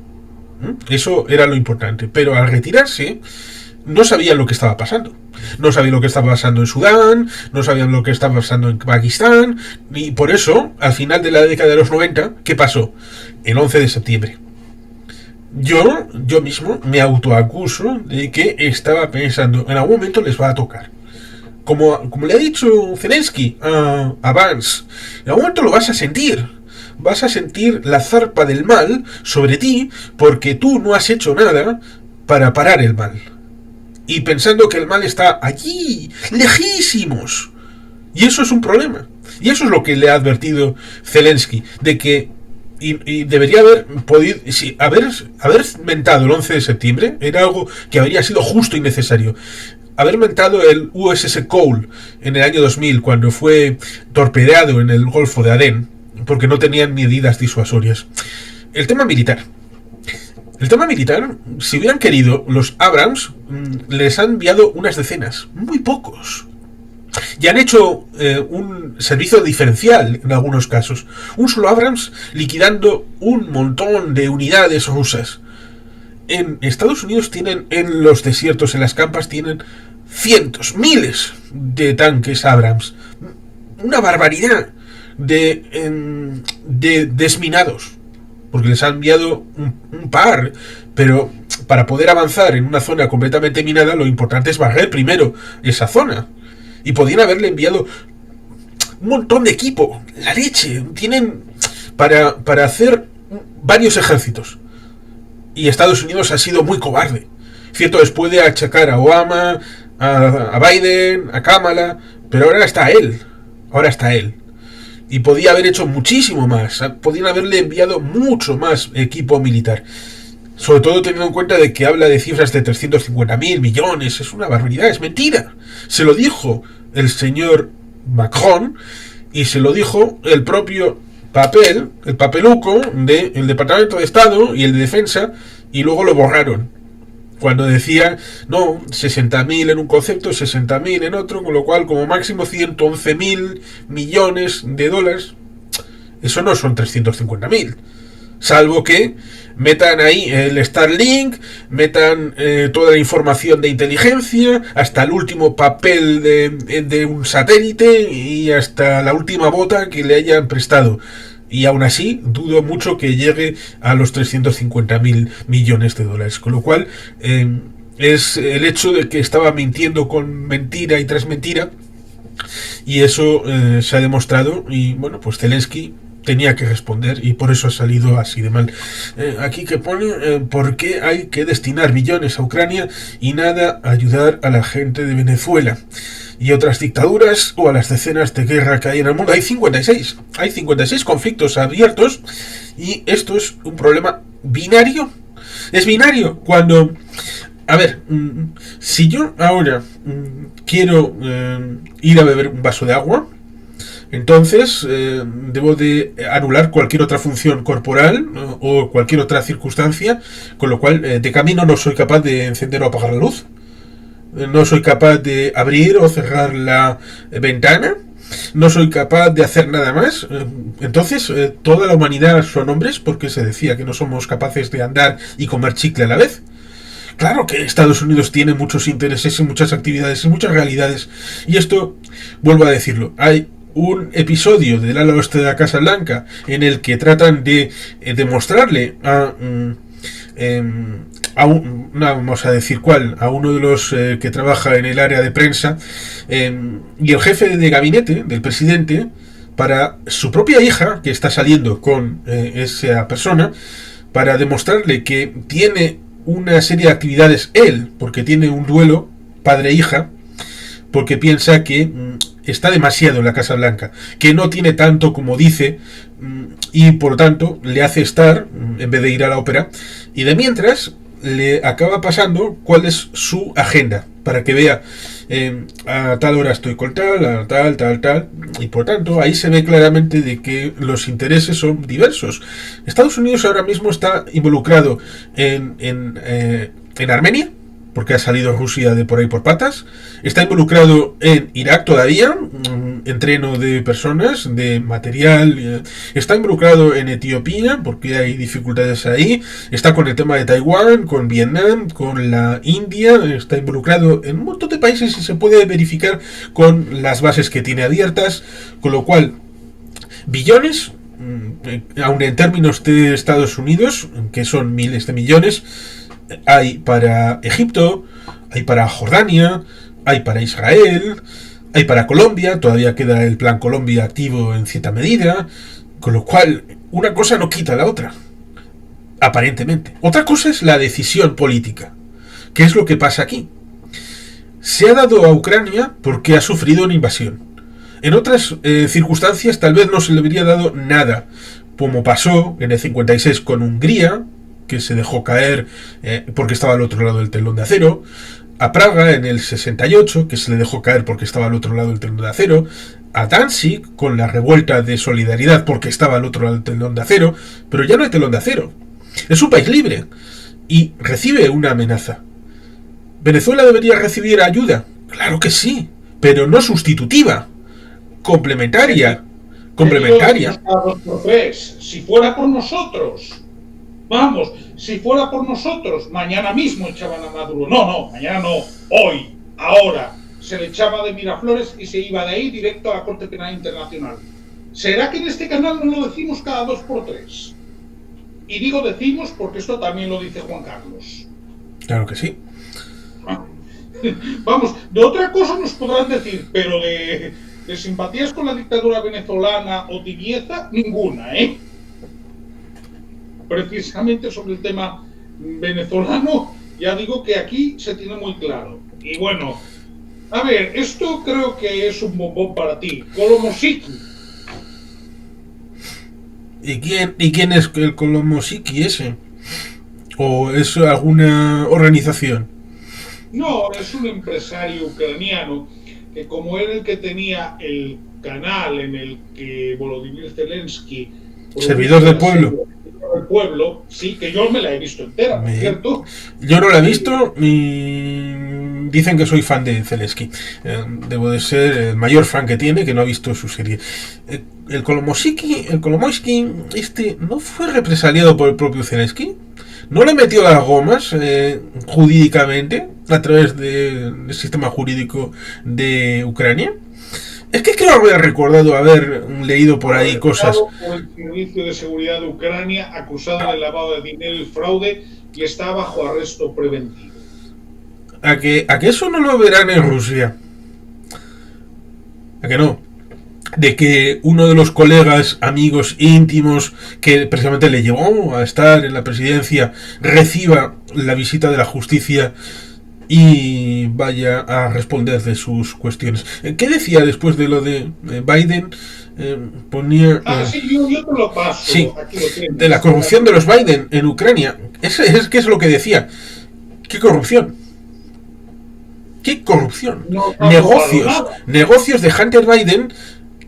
Eso era lo importante, pero al retirarse no sabían lo que estaba pasando. No sabían lo que estaba pasando en Sudán, no sabían lo que estaba pasando en Pakistán, y por eso, al final de la década de los 90, ¿qué pasó? El 11 de septiembre. Yo mismo me autoacuso de que estaba pensando, en algún momento les va a tocar. Como le ha dicho Zelensky a Vance, en algún momento lo vas a sentir. Vas a sentir la zarpa del mal sobre ti porque tú no has hecho nada para parar el mal. Y pensando que el mal está allí, lejísimos. Y eso es un problema. Y eso es lo que le ha advertido Zelensky, de que y debería haber podido, haber mentado el 11 de septiembre era algo que habría sido justo y necesario. Haber mentado el USS Cole en el año 2000, cuando fue torpedeado en el Golfo de Adén porque no tenían medidas disuasorias. El tema militar, si hubieran querido, los Abrams les han enviado unas decenas, muy pocos. Y han hecho un servicio diferencial en algunos casos. Un solo Abrams liquidando un montón de unidades rusas. En Estados Unidos tienen, en los desiertos, en las campas, tienen cientos, miles de tanques Abrams. Una barbaridad de desminados. Porque les han enviado un par. Pero para poder avanzar en una zona completamente minada, lo importante es barrer primero esa zona. Y podían haberle enviado un montón de equipo. La leche. Tienen para hacer varios ejércitos. Y Estados Unidos ha sido muy cobarde. Cierto, les puede achacar a Obama, a Biden, a Kamala, pero ahora está él. Y podía haber hecho muchísimo más. Podían haberle enviado mucho más equipo militar. Sobre todo teniendo en cuenta de que habla de cifras de 350.000 millones. Es una barbaridad, es mentira. Se lo dijo el señor Macron y se lo dijo el propio el papeluco del Departamento de Estado y el de Defensa, y luego lo borraron. Cuando decía, no, 60.000 en un concepto, 60.000 en otro, con lo cual como máximo 111.000 millones de dólares. Eso no son 350.000. Salvo que metan ahí el Starlink, metan toda la información de inteligencia, hasta el último papel de un satélite y hasta la última bota que le hayan prestado. Y aún así, dudo mucho que llegue a los 350.000 millones de dólares. Con lo cual, es el hecho de que estaba mintiendo con mentira y tras mentira. Y eso se ha demostrado. Y bueno, pues Zelensky tenía que responder y por eso ha salido así de mal. Aquí que pone por qué hay que destinar billones a Ucrania y nada a ayudar a la gente de Venezuela y otras dictaduras o a las decenas de guerras que hay en el mundo. Hay 56 conflictos abiertos y esto es un problema binario. Es binario cuando... A ver, si yo ahora quiero ir a beber un vaso de agua, entonces debo de anular cualquier otra función corporal o cualquier otra circunstancia, con lo cual de camino no soy capaz de encender o apagar la luz, no soy capaz de abrir o cerrar la ventana, no soy capaz de hacer nada más. Entonces toda la humanidad son hombres, porque se decía que no somos capaces de andar y comer chicle a la vez. Claro que Estados Unidos tiene muchos intereses y muchas actividades y muchas realidades, y esto, vuelvo a decirlo, hay un episodio del ala oeste de la Casa Blanca en el que tratan de demostrarle a vamos a decir cuál, a uno de los que trabaja en el área de prensa, y el jefe de gabinete del presidente, para su propia hija, que está saliendo con esa persona, para demostrarle que tiene una serie de actividades él, porque tiene un duelo padre-hija, porque piensa que está demasiado en la Casa Blanca, que no tiene tanto como dice, y por lo tanto le hace estar en vez de ir a la ópera, y de mientras le acaba pasando cuál es su agenda, para que vea a tal hora estoy con tal, a tal, y por tanto ahí se ve claramente de que los intereses son diversos. Estados Unidos ahora mismo está involucrado en Armenia, porque ha salido Rusia de por ahí por patas. Está involucrado en Irak todavía, entreno de personas, de material. Está involucrado en Etiopía, porque hay dificultades ahí. Está con el tema de Taiwán, con Vietnam, con la India. Está involucrado en un montón de países y se puede verificar con las bases que tiene abiertas. Con lo cual, billones, aun en términos de Estados Unidos, que son miles de millones, hay para Egipto, hay para Jordania, hay para Israel, hay para Colombia, todavía queda el plan Colombia activo en cierta medida, con lo cual una cosa no quita la otra, aparentemente. Otra cosa es la decisión política. ¿Qué es lo que pasa aquí? Se ha dado a Ucrania porque ha sufrido una invasión. En otras circunstancias tal vez no se le habría dado nada, como pasó en el 56 con Hungría, que se dejó caer porque estaba al otro lado del telón de acero, a Praga en el 68, que se le dejó caer porque estaba al otro lado del telón de acero, a Danzig con la revuelta de solidaridad porque estaba al otro lado del telón de acero, pero ya no hay telón de acero. Es un país libre y recibe una amenaza. ¿Venezuela debería recibir ayuda? Claro que sí, pero no sustitutiva, complementaria. Complementaria. Si fuera por nosotros, vamos, si fuera por nosotros, mañana mismo echaban a Maduro. No, mañana no, hoy, ahora. Se le echaba de Miraflores y se iba de ahí directo a la Corte Penal Internacional. ¿Será que en este canal no lo decimos cada 2 por 3? Y digo decimos porque esto también lo dice Juan Carlos. Claro que sí. Vamos, de otra cosa nos podrán decir, pero de simpatías con la dictadura venezolana o tibieza, ninguna, ¿eh? Precisamente sobre el tema venezolano, ya digo que aquí se tiene muy claro. Y bueno, a ver, esto creo que es un bombón para ti. Kolomosiki. ¿Y quién es el Kolomosiki ese? ¿O es alguna organización? No, es un empresario ucraniano que, como era el que tenía el canal en el que Volodymyr Zelensky, servidor del pueblo. El pueblo, sí, que yo me la he visto entera, ¿no es cierto? Yo no la he visto y dicen que soy fan de Zelensky. Debo de ser el mayor fan que tiene, que no ha visto su serie. El Kolomosiki, no fue represaliado por el propio Zelensky. No le metió las gomas jurídicamente a través del sistema jurídico de Ucrania. Es que creo haber recordado haber leído por ahí cosas. Por el Servicio de Seguridad de Ucrania, acusado de lavado de dinero y fraude, y está bajo arresto preventivo. ¿A que eso no lo verán en Rusia? ¿A que no? De que uno de los colegas, amigos íntimos, que precisamente le llevó a estar en la presidencia, reciba la visita de la justicia y vaya a responder de sus cuestiones. ¿Qué decía después de lo de Biden? Ponía... sí, yo te lo paso. Sí, aquí lo tienes. de la corrupción de los Biden en Ucrania. ¿Qué es lo que decía? ¿Qué corrupción? ¿Qué corrupción? No, Negocios de Hunter Biden,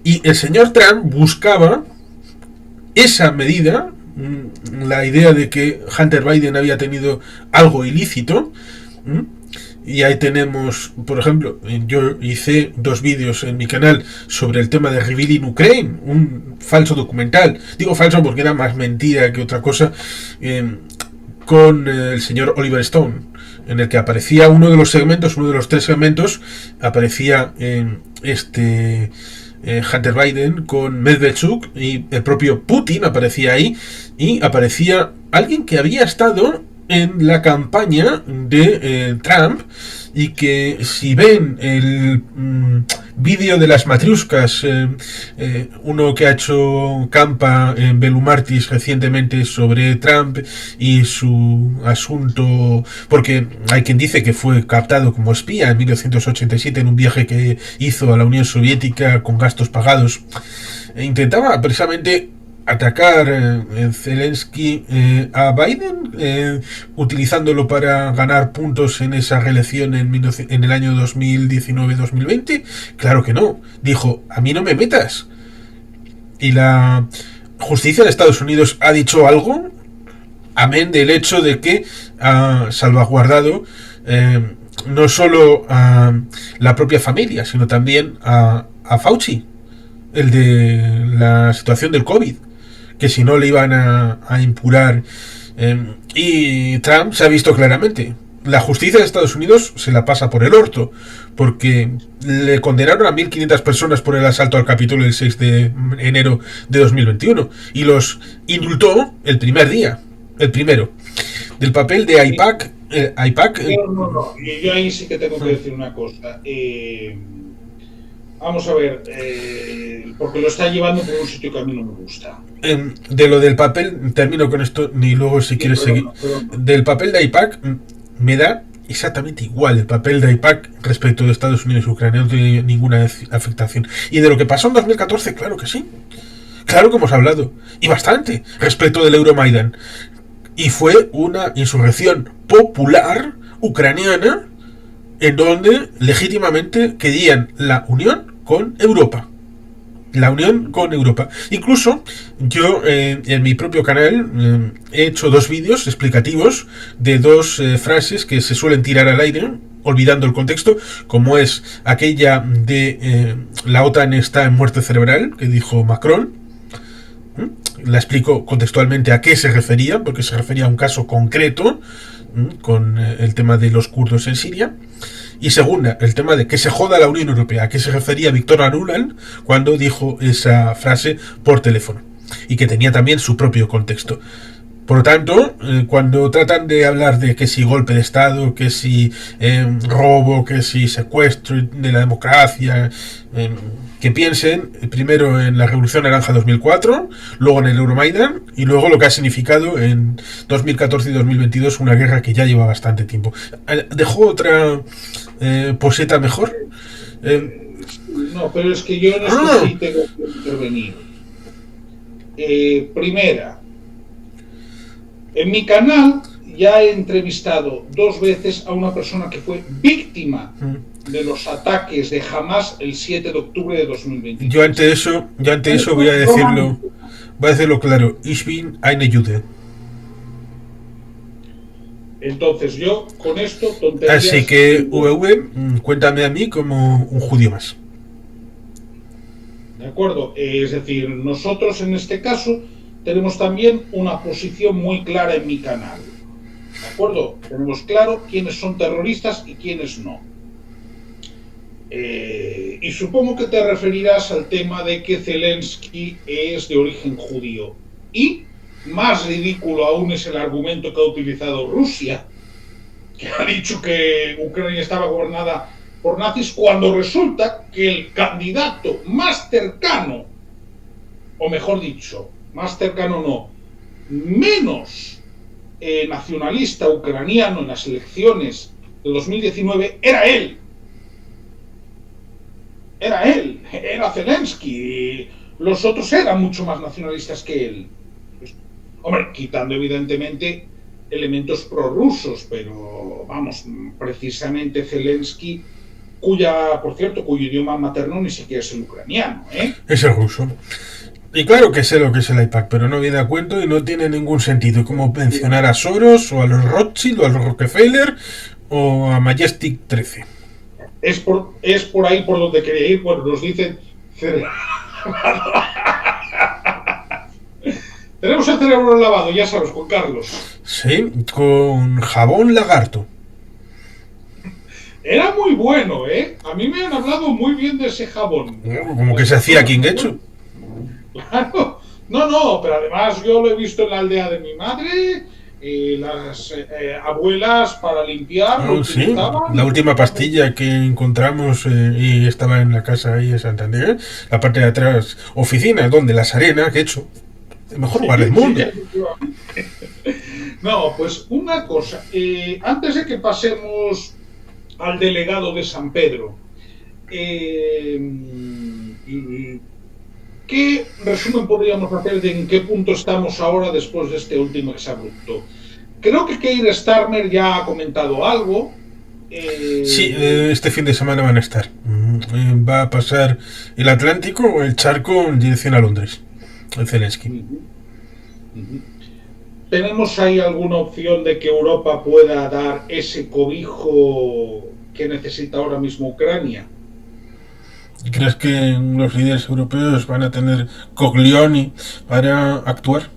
y el señor Trump buscaba esa medida, la idea de que Hunter Biden había tenido algo ilícito. Y ahí tenemos, por ejemplo, yo hice 2 vídeos en mi canal sobre el tema de Revealing Ukraine, un falso documental. Digo falso porque era más mentira que otra cosa, con el señor Oliver Stone, en el que aparecía uno de los 3 segmentos, aparecía Hunter Biden con Medvedchuk, y el propio Putin aparecía ahí, y aparecía alguien que había estado en la campaña de Trump, y que si ven el vídeo de las matriuscas, uno que ha hecho Campa en Belumartis recientemente sobre Trump y su asunto, porque hay quien dice que fue captado como espía en 1987 en un viaje que hizo a la Unión Soviética con gastos pagados, intentaba precisamente atacar Zelensky a Biden, utilizándolo para ganar puntos en esa reelección en el año 2019-2020. Claro que no. Dijo, a mí no me metas. Y la justicia de Estados Unidos ha dicho algo, amén del hecho de que ha salvaguardado no solo a la propia familia, sino también a Fauci, el de la situación del COVID, que si no le iban a imputar. Y Trump se ha visto claramente. La justicia de Estados Unidos se la pasa por el orto, porque le condenaron a 1.500 personas por el asalto al Capitolio el 6 de enero de 2021 y los indultó el primer día, el primero. Del papel de AIPAC. No. Yo ahí sí que tengo que decir una cosa. Vamos a ver, porque lo está llevando por un sitio que a mí no me gusta. De lo del papel, termino con esto, ni luego si quieres seguir. Del papel de AIPAC, me da exactamente igual el papel de AIPAC respecto de Estados Unidos y Ucrania, no tiene ninguna afectación. Y de lo que pasó en 2014, claro que sí. Claro que hemos hablado, y bastante, respecto del Euromaidan. Y fue una insurrección popular ucraniana en donde legítimamente querían la unión con Europa. La unión con Europa. Incluso yo en mi propio canal he hecho 2 vídeos explicativos de 2 frases que se suelen tirar al aire, olvidando el contexto, como es aquella de la OTAN está en muerte cerebral, que dijo Macron. La explico contextualmente a qué se refería, porque se refería a un caso concreto con el tema de los kurdos en Siria. Y segunda, el tema de que se joda la Unión Europea, a qué se refería Víctor Arullal cuando dijo esa frase por teléfono, y que tenía también su propio contexto. Por lo tanto, cuando tratan de hablar de que si golpe de Estado, que si robo, que si secuestro de la democracia, que piensen primero en la Revolución Naranja 2004, luego en el Euromaidan y luego lo que ha significado en 2014 y 2022 una guerra que ya lleva bastante tiempo. ¿Dejó otra poseta mejor? No, pero es que yo en esto sí tengo que intervenir. Primera, en mi canal ya he entrevistado 2 veces a una persona que fue víctima de los ataques de Hamas el 7 de octubre de 2020. Yo ante eso voy a decirlo claro. Ich bin eine Jude. Entonces yo con esto tonterías. Así que cuéntame a mí como un judío más. De acuerdo, es decir, nosotros en este caso tenemos también una posición muy clara en mi canal. ¿De acuerdo? Tenemos claro quiénes son terroristas y quiénes no. Y supongo que te referirás al tema de que Zelensky es de origen judío. Y más ridículo aún es el argumento que ha utilizado Rusia, que ha dicho que Ucrania estaba gobernada por nazis, cuando resulta que el candidato más cercano, o mejor dicho, más cercano no, menos nacionalista ucraniano en las elecciones de 2019 era él. Era Zelensky. Los otros eran mucho más nacionalistas que él. Hombre, quitando evidentemente elementos prorrusos, pero vamos, precisamente Zelensky, por cierto, cuyo idioma materno ni siquiera es el ucraniano, Es el ruso. Y claro que sé lo que es el IPAC, pero no viene a cuento y no tiene ningún sentido. Como mencionar a Soros, o a los Rothschild, o a los Rockefeller, o a Majestic 13. Es por ahí por donde quería ir, pues nos dicen... Tenemos el cerebro lavado, ya sabes, Juan Carlos. Sí, con jabón lagarto. Era muy bueno, A mí me han hablado muy bien de ese jabón. Como que se hacía aquí en Getxo. Claro. No, pero además yo lo he visto en la aldea de mi madre, las abuelas para limpiar. Sí, la última pastilla que encontramos y estaba en la casa ahí en Santander, la parte de atrás, oficina, donde las arenas, Getxo. El mejor lugar del mundo. No, pues una cosa, antes de que pasemos al delegado de San Pedro, ¿qué resumen podríamos hacer de en qué punto estamos ahora después de este último exabrupto? Creo que Keir Starmer ya ha comentado algo. Sí, este fin de semana van a estar. Va a pasar el Atlántico o el charco en dirección a Londres. El Zelensky. ¿Tenemos ahí alguna opción de que Europa pueda dar ese cobijo que necesita ahora mismo Ucrania? ¿Crees que los líderes europeos van a tener coglioni para actuar?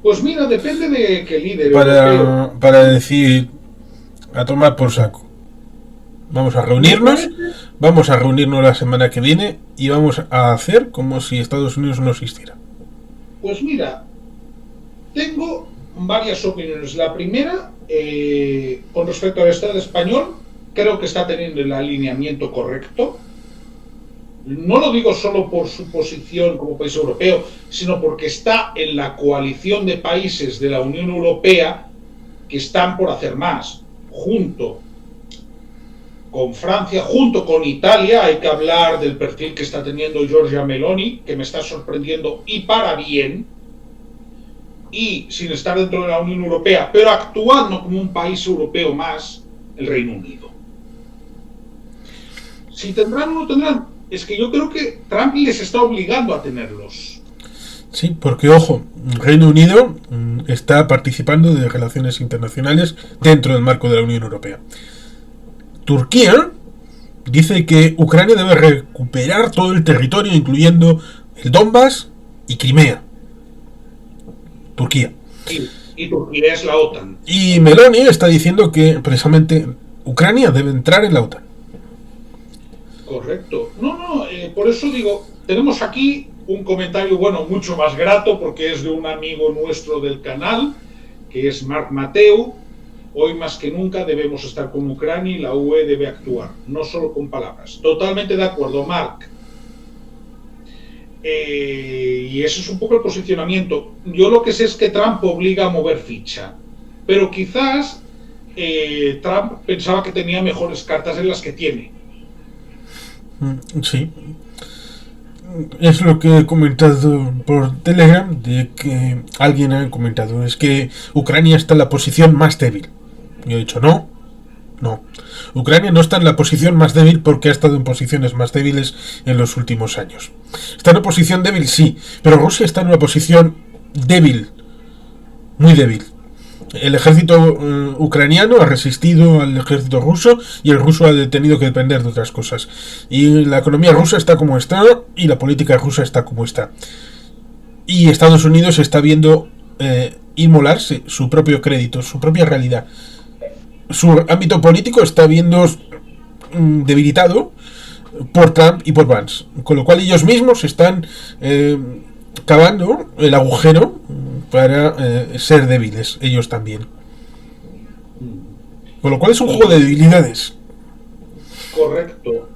Pues mira, depende de qué líder europeo. Para decir, a tomar por saco. Vamos a reunirnos la semana que viene y vamos a hacer como si Estados Unidos no existiera. Pues mira, tengo varias opiniones. La primera, con respecto al Estado español, creo que está teniendo el alineamiento correcto. No lo digo solo por su posición como país europeo, sino porque está en la coalición de países de la Unión Europea que están por hacer más, junto con Francia, junto con Italia. Hay que hablar del perfil que está teniendo Giorgia Meloni, que me está sorprendiendo y para bien, y sin estar dentro de la Unión Europea, pero actuando como un país europeo más, el Reino Unido. Si tendrán o no tendrán, es que yo creo que Trump les está obligando a tenerlos. Sí, porque ojo, Reino Unido está participando de relaciones internacionales dentro del marco de la Unión Europea. Turquía dice que Ucrania debe recuperar todo el territorio, incluyendo el Donbass y Crimea. Turquía. Y Turquía es la OTAN. Y Meloni está diciendo que precisamente Ucrania debe entrar en la OTAN. Correcto. No, por eso digo, tenemos aquí un comentario, bueno, mucho más grato, porque es de un amigo nuestro del canal, que es Marc Mateu. Hoy más que nunca debemos estar con Ucrania y la UE debe actuar, no solo con palabras. Totalmente de acuerdo, Marc. Y ese es un poco el posicionamiento. Yo lo que sé es que Trump obliga a mover ficha, pero quizás Trump pensaba que tenía mejores cartas de las que tiene. Sí. Es lo que he comentado por Telegram, de que alguien ha comentado, es que Ucrania está en la posición más débil. Yo he dicho, no. Ucrania no está en la posición más débil porque ha estado en posiciones más débiles en los últimos años. Está en una posición débil, sí, pero Rusia está en una posición débil, muy débil. El ejército ucraniano ha resistido al ejército ruso y el ruso ha tenido que depender de otras cosas. Y la economía rusa está como está y la política rusa está como está. Y Estados Unidos está viendo inmolarse su propio crédito, su propia realidad. Su ámbito político está viendo debilitado por Trump y por Vance. Con lo cual ellos mismos están cavando el agujero para ser débiles, ellos también. Con lo cual es un juego de debilidades. Correcto.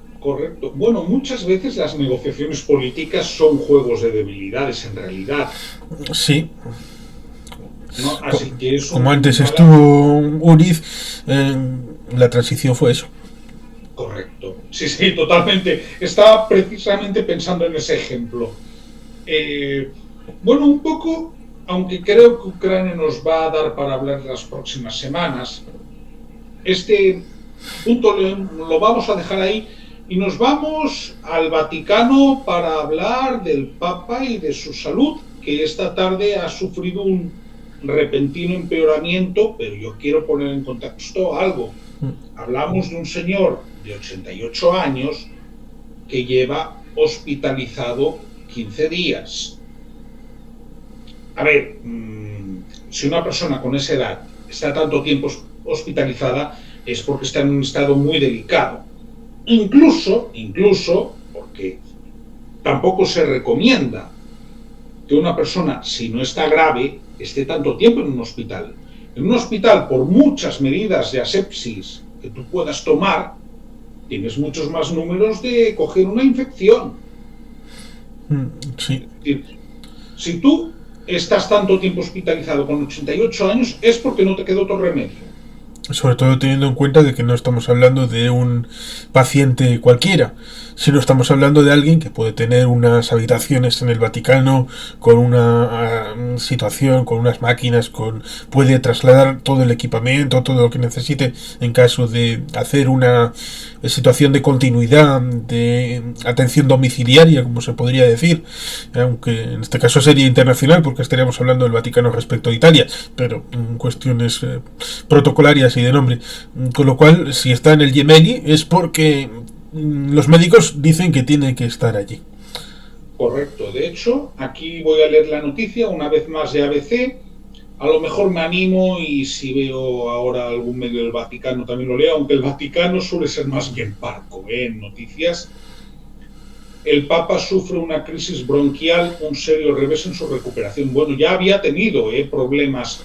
Bueno, muchas veces las negociaciones políticas son juegos de debilidades en realidad. Sí. ¿No? Así que es como antes estuvo Uriz, la transición fue eso. Correcto. Sí, totalmente. Estaba precisamente pensando en ese ejemplo. Bueno, un poco, aunque creo que Ucrania nos va a dar para hablar las próximas semanas, este punto lo vamos a dejar ahí y nos vamos al Vaticano para hablar del Papa y de su salud, que esta tarde ha sufrido un repentino empeoramiento, pero yo quiero poner en contexto algo. Hablamos de un señor de 88 años que lleva hospitalizado 15 días. A ver, si una persona con esa edad está tanto tiempo hospitalizada es porque está en un estado muy delicado. Incluso, porque tampoco se recomienda que una persona, si no está grave, esté tanto tiempo en un hospital. En un hospital, por muchas medidas de asepsis que tú puedas tomar, tienes muchos más números de coger una infección. Sí. Si tú estás tanto tiempo hospitalizado con 88 años, es porque no te quedó otro remedio. Sobre todo teniendo en cuenta de que no estamos hablando de un paciente cualquiera, sino estamos hablando de alguien que puede tener unas habitaciones en el Vaticano con una situación, con unas máquinas, puede trasladar todo el equipamiento, todo lo que necesite en caso de hacer una situación de continuidad, de atención domiciliaria, como se podría decir, aunque en este caso sería internacional porque estaríamos hablando del Vaticano respecto a Italia, pero cuestiones protocolarias y de nombre. Con lo cual, si está en el Gemelli es porque los médicos dicen que tiene que estar allí. Correcto. De hecho, aquí voy a leer la noticia una vez más de ABC. A lo mejor me animo y si veo ahora algún medio del Vaticano también lo leo, aunque el Vaticano suele ser más bien parco en noticias. El Papa sufre una crisis bronquial, un serio revés en su recuperación. Bueno, ya había tenido problemas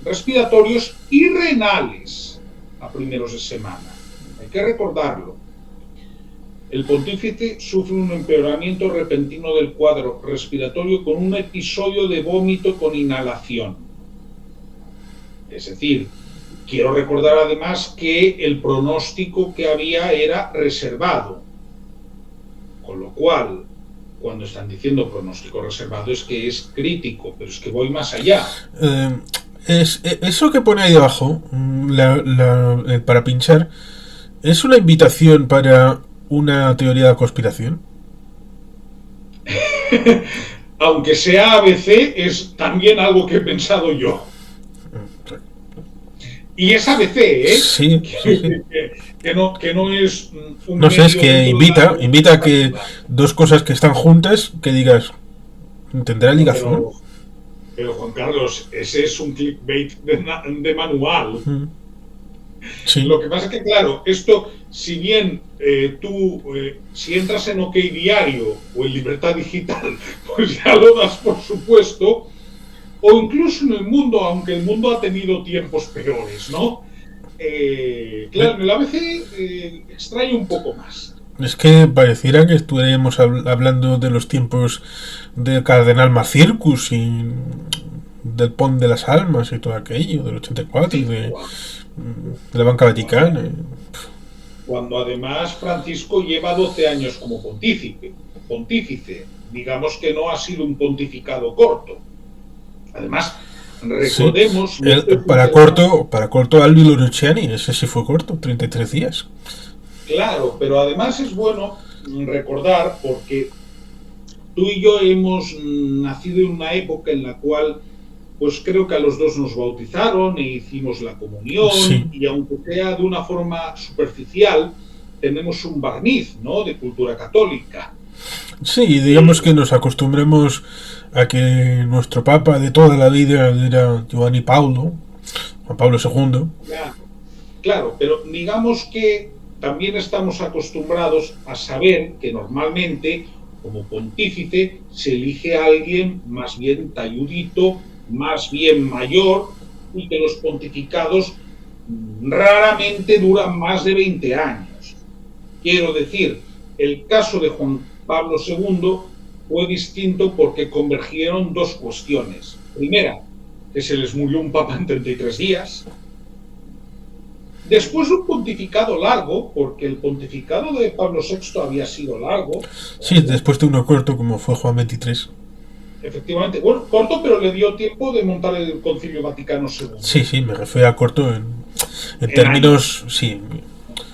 respiratorios y renales a primeros de semana. Hay que recordarlo. El pontífice sufre un empeoramiento repentino del cuadro respiratorio con un episodio de vómito con inhalación. Es decir, quiero recordar además que el pronóstico que había era reservado. Con lo cual, cuando están diciendo pronóstico reservado es que es crítico, pero es que voy más allá. Eso que pone ahí abajo, para pinchar, es una invitación para una teoría de conspiración? Aunque sea ABC, es también algo que he pensado yo. Y es ABC, ¿eh? Sí, sí, sí. Que no es un No sé, es medio que dentro de invita a que dos cosas que están juntas, que digas, ¿tendrá ligazón? pero Juan Carlos, ese es un clickbait de manual. Sí. Lo que pasa es que, claro, esto, si bien si entras en OK Diario o en Libertad Digital, pues ya lo das por supuesto, o incluso en El Mundo, aunque El Mundo ha tenido tiempos peores, ¿no? Claro, en el ABC extrae un poco más. Es que pareciera que estuviéramos hablando de los tiempos del Cardenal Macircus y del Pont de las Almas y todo aquello, del 84, y de la Banca Vaticana. Cuando además Francisco lleva 12 años como pontífice. Digamos que no ha sido un pontificado corto. Además, recordemos... Sí. Para corto Albino Luciani, ese sí fue corto, 33 días. Claro, pero además es bueno recordar, porque tú y yo hemos nacido en una época en la cual, pues creo que a los dos nos bautizaron e hicimos la comunión, sí. Y aunque sea de una forma superficial, tenemos un barniz, ¿no?, de cultura católica. Sí, digamos que nos acostumbremos a que nuestro Papa de toda la vida era Giovanni Paulo, Juan Pablo II. Claro, pero digamos que también estamos acostumbrados a saber que normalmente, como pontífice, se elige a alguien más bien talludito, más bien mayor, y que los pontificados raramente duran más de 20 años. Quiero decir, el caso de Juan Pablo II fue distinto porque convergieron dos cuestiones. Primera, que se les murió un papa en 33 días. Después un pontificado largo, porque el pontificado de Pablo VI había sido largo. Sí, después de uno corto como fue Juan XXIII. Efectivamente, bueno, corto, pero le dio tiempo de montar el Concilio Vaticano II. Sí, me refiero a corto en términos, años. Sí.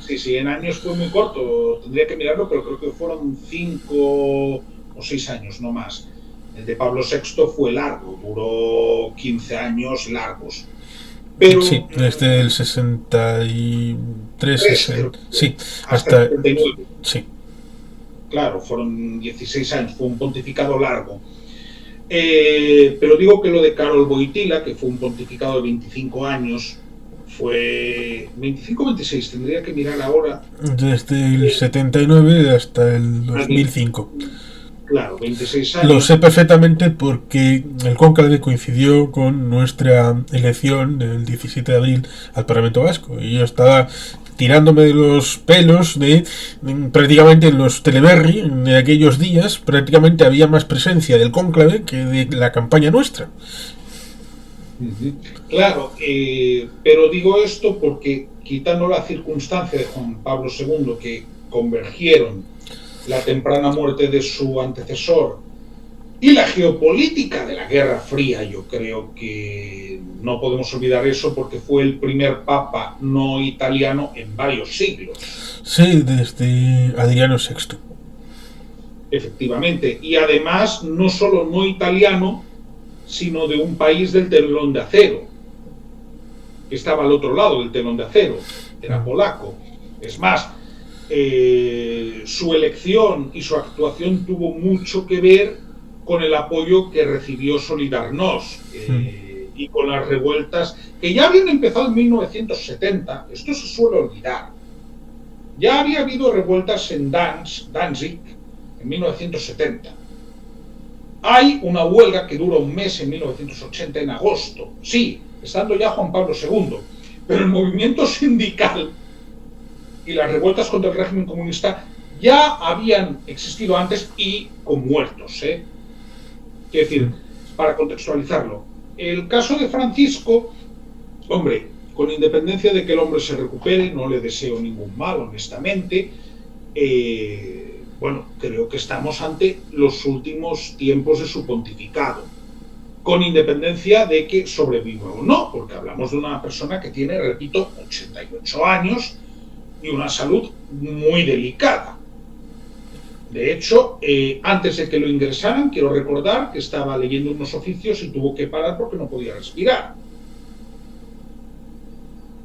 Sí, en años fue muy corto, tendría que mirarlo, pero creo que fueron 5 o 6 años, no más. El de Pablo VI fue largo, duró 15 años largos. Pero, sí, desde el 63, 60, sí, hasta el 79. Sí. Claro, fueron 16 años, fue un pontificado largo. Pero digo que lo de Karol Wojtyła, que fue un pontificado de 25 años, fue 25 o 26, tendría que mirar ahora. Desde el 79 hasta el 2005. Claro, 26 años. Lo sé perfectamente porque el cónclave coincidió con nuestra elección del 17 de abril al Parlamento Vasco. Y yo estaba tirándome de los pelos de prácticamente en los Teleberri de aquellos días, prácticamente había más presencia del cónclave que de la campaña nuestra. Claro, pero digo esto porque, quitando la circunstancia de Juan Pablo II, que convergieron la temprana muerte de su antecesor y la geopolítica de la Guerra Fría, yo creo que no podemos olvidar eso, porque fue el primer papa no italiano en varios siglos. Sí, desde Adriano VI. Efectivamente, y además no solo no italiano, sino de un país del telón de acero, que estaba al otro lado del telón de acero, era polaco. Es más, su elección y su actuación tuvo mucho que ver con el apoyo que recibió Solidarność y con las revueltas que ya habían empezado en 1970. Esto se suele olvidar. Ya había habido revueltas en Danzig en 1970. Hay una huelga que dura un mes en 1980, en agosto, sí, estando ya Juan Pablo II, pero el movimiento sindical y las revueltas contra el régimen comunista ya habían existido antes y con muertos, Quiero decir, para contextualizarlo, el caso de Francisco, hombre, con independencia de que el hombre se recupere, no le deseo ningún mal, honestamente, bueno, creo que estamos ante los últimos tiempos de su pontificado, con independencia de que sobreviva o no, porque hablamos de una persona que tiene, repito, 88 años y una salud muy delicada. De hecho, antes de que lo ingresaran, quiero recordar que estaba leyendo unos oficios y tuvo que parar porque no podía respirar.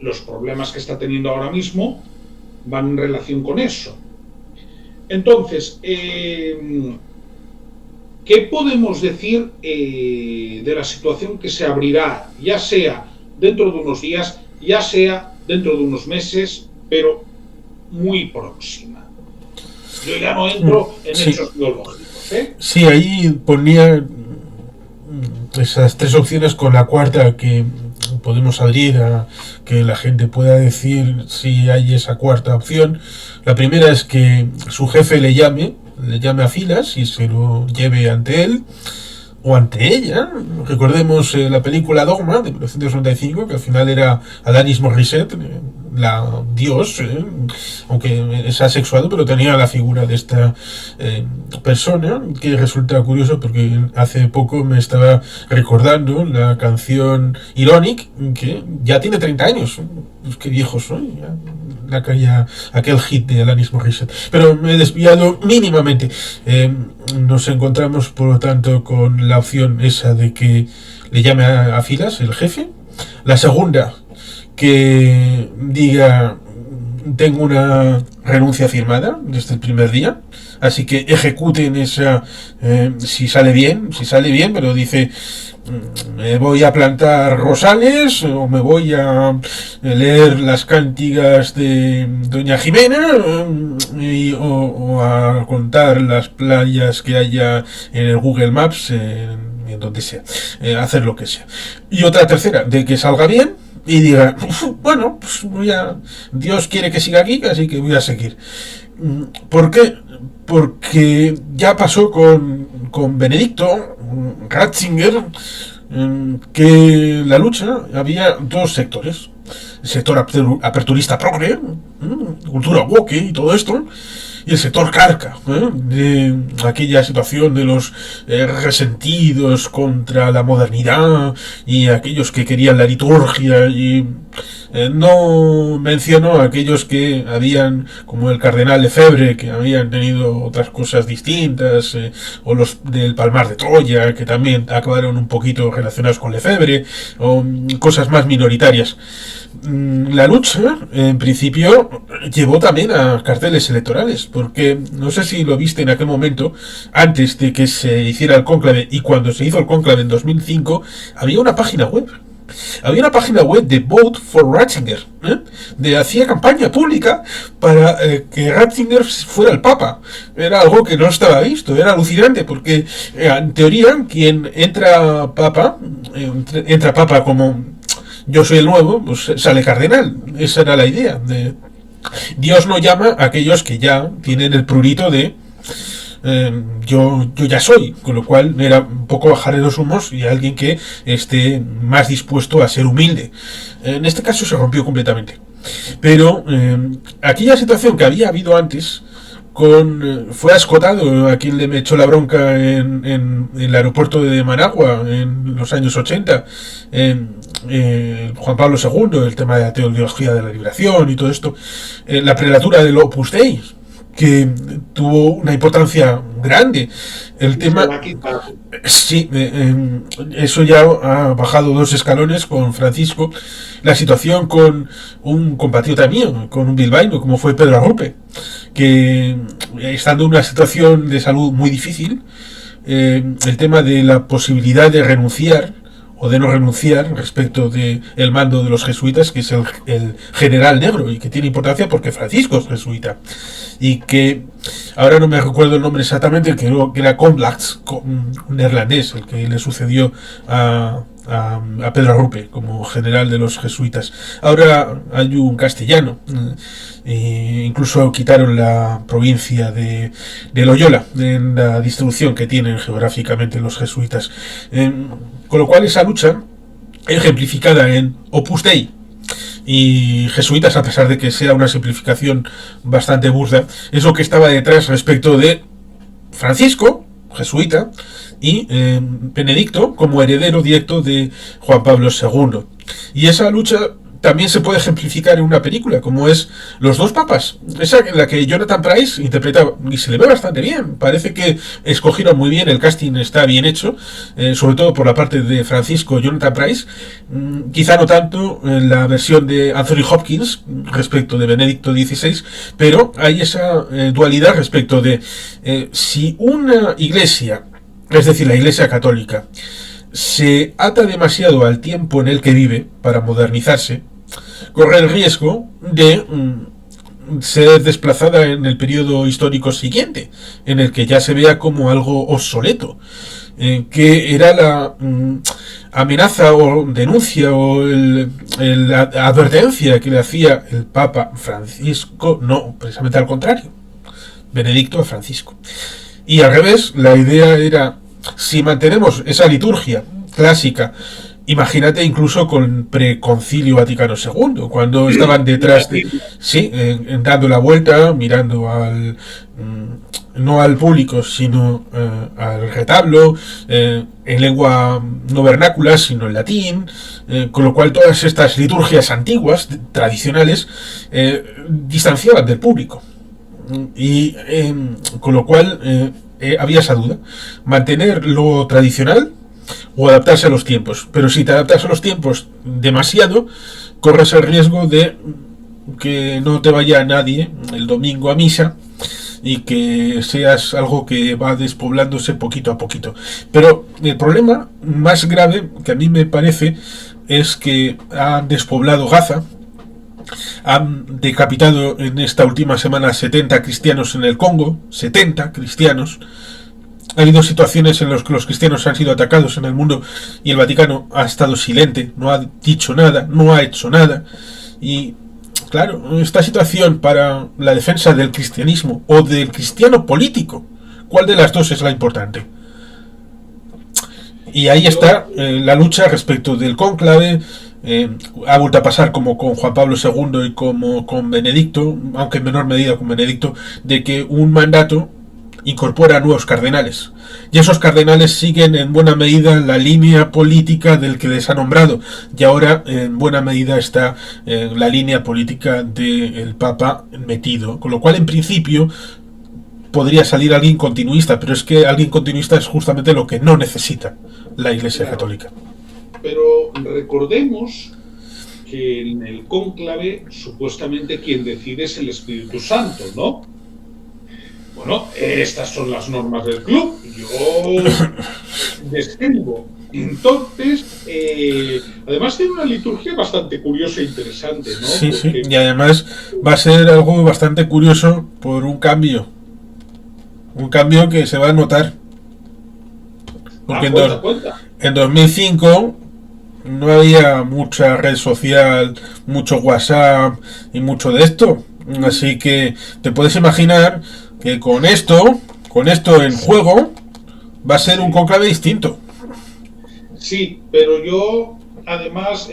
Los problemas que está teniendo ahora mismo van en relación con eso. Entonces, ¿qué podemos decir de la situación que se abrirá, ya sea dentro de unos días, ya sea dentro de unos meses, pero muy próxima? Yo ya no entro en hechos biológicos, ¿eh? Sí, ahí ponía esas tres opciones con la cuarta que podemos abrir a que la gente pueda decir si hay esa cuarta opción. La primera es que su jefe le llame a filas y se lo lleve ante él o ante ella. Recordemos la película Dogma de 1995, que al final era Alanis Morissette, la dios, aunque es asexuado, pero tenía la figura de esta persona, que resulta curioso porque hace poco me estaba recordando la canción Ironic, que ya tiene 30 años. Pues qué viejo soy, aquel hit de Alanis Morissette. Pero me he desviado mínimamente. Nos encontramos, por lo tanto, con la opción esa de que le llame a filas el jefe. La segunda, que diga: tengo una renuncia firmada desde el primer día, así que ejecuten esa, si sale bien, pero dice: me voy a plantar rosales o me voy a leer las cántigas de Doña Jimena o a contar las playas que haya en el Google Maps, en donde sea, hacer lo que sea. Y otra tercera, de que salga bien y diga: bueno, pues Dios quiere que siga aquí, así que voy a seguir. ¿Por qué? Porque ya pasó con Benedicto Ratzinger, que la lucha había dos sectores: el sector aperturista progre, cultura woke y todo esto, y el sector carca, de aquella situación de los resentidos contra la modernidad y aquellos que querían la liturgia, y no menciono a aquellos que habían, como el cardenal Lefebvre, que habían tenido otras cosas distintas, o los del Palmar de Troya, que también acabaron un poquito relacionados con Lefebvre, o cosas más minoritarias. La lucha, en principio, llevó también a carteles electorales, porque no sé si lo viste en aquel momento, antes de que se hiciera el cónclave, y cuando se hizo el cónclave en 2005, había una página web. Había una página web de Vote for Ratzinger, hacía campaña pública para que Ratzinger fuera el Papa. Era algo que no estaba visto, era alucinante, porque en teoría quien entra Papa como yo soy el nuevo, pues sale cardenal. Esa era la idea. Dios no llama a aquellos que ya tienen el prurito de yo ya soy, con lo cual era un poco bajar los humos y alguien que esté más dispuesto a ser humilde. En este caso se rompió completamente. Pero aquella situación que había habido antes fue escotado a quien le echó la bronca en el aeropuerto de Managua en los años 80, Juan Pablo II, el tema de la teología de la liberación y todo esto, la prelatura del Opus Dei, que tuvo una importancia grande. El tema, sí, eso ya ha bajado 2 escalones con Francisco. La situación con un compatriota mío, con un bilbaíno, como fue Pedro Arrupe, que estando en una situación de salud muy difícil, el tema de la posibilidad de renunciar o de no renunciar respecto de el mando de los jesuitas, que es el general negro, y que tiene importancia porque Francisco es jesuita, y que ahora no me recuerdo el nombre exactamente, que era Komblats, un neerlandés, el que le sucedió a Pedro Arrupe como general de los jesuitas. Ahora hay un castellano, incluso quitaron la provincia de Loyola en la distribución que tienen geográficamente los jesuitas, con lo cual esa lucha ejemplificada en Opus Dei y jesuitas, a pesar de que sea una simplificación bastante burda, es lo que estaba detrás respecto de Francisco, jesuita, y Benedicto como heredero directo de Juan Pablo II. Y esa lucha también se puede ejemplificar en una película, como es Los dos papas, esa en la que Jonathan Pryce interpreta, y se le ve bastante bien, parece que escogieron muy bien, el casting está bien hecho, sobre todo por la parte de Francisco Jonathan Pryce, quizá no tanto en la versión de Anthony Hopkins respecto de Benedicto XVI, pero hay esa dualidad respecto de si una iglesia, es decir, la Iglesia Católica, se ata demasiado al tiempo en el que vive para modernizarse, corre el riesgo de ser desplazada en el periodo histórico siguiente, en el que ya se vea como algo obsoleto, que era la amenaza o denuncia o la advertencia que le hacía el Papa Francisco, no, precisamente al contrario, Benedicto a Francisco. Y al revés, la idea era, si mantenemos esa liturgia clásica, imagínate incluso con Preconcilio Vaticano II, cuando estaban detrás de, sí, dando la vuelta, mirando al no al público, sino al retablo, en lengua no vernácula, sino en latín, con lo cual todas estas liturgias antiguas, tradicionales, distanciaban del público. Y con lo cual había esa duda, mantener lo tradicional o adaptarse a los tiempos. Pero si te adaptas a los tiempos demasiado, corres el riesgo de que no te vaya nadie el domingo a misa y que seas algo que va despoblándose poquito a poquito. Pero el problema más grave que a mí me parece es que han despoblado Gaza. Han decapitado en esta última semana 70 cristianos en el Congo, 70 cristianos. Ha habido situaciones en las que los cristianos han sido atacados en el mundo y el Vaticano ha estado silente, no ha dicho nada, no ha hecho nada. Y claro, esta situación para la defensa del cristianismo o del cristiano político, ¿cuál de las dos es la importante? Y ahí está la lucha respecto del cónclave. Ha vuelto a pasar como con Juan Pablo II y como con Benedicto, aunque en menor medida con Benedicto, de que un mandato incorpora nuevos cardenales y esos cardenales siguen en buena medida la línea política del que les ha nombrado, y ahora en buena medida está la línea política del Papa metido, con lo cual en principio podría salir alguien continuista, pero es que alguien continuista es justamente lo que no necesita la Iglesia Católica. Pero recordemos que en el cónclave supuestamente quien decide es el Espíritu Santo, ¿no? Bueno, estas son las normas del club. Yo describo. Entonces, además tiene una liturgia bastante curiosa e interesante, ¿no? Sí, porque... sí, y además va a ser algo bastante curioso por un cambio. Un cambio que se va a notar. Porque en 2005 no había mucha red social, mucho WhatsApp y mucho de esto. Así que te puedes imaginar que con esto en juego va a ser un cónclave distinto. Sí, pero yo además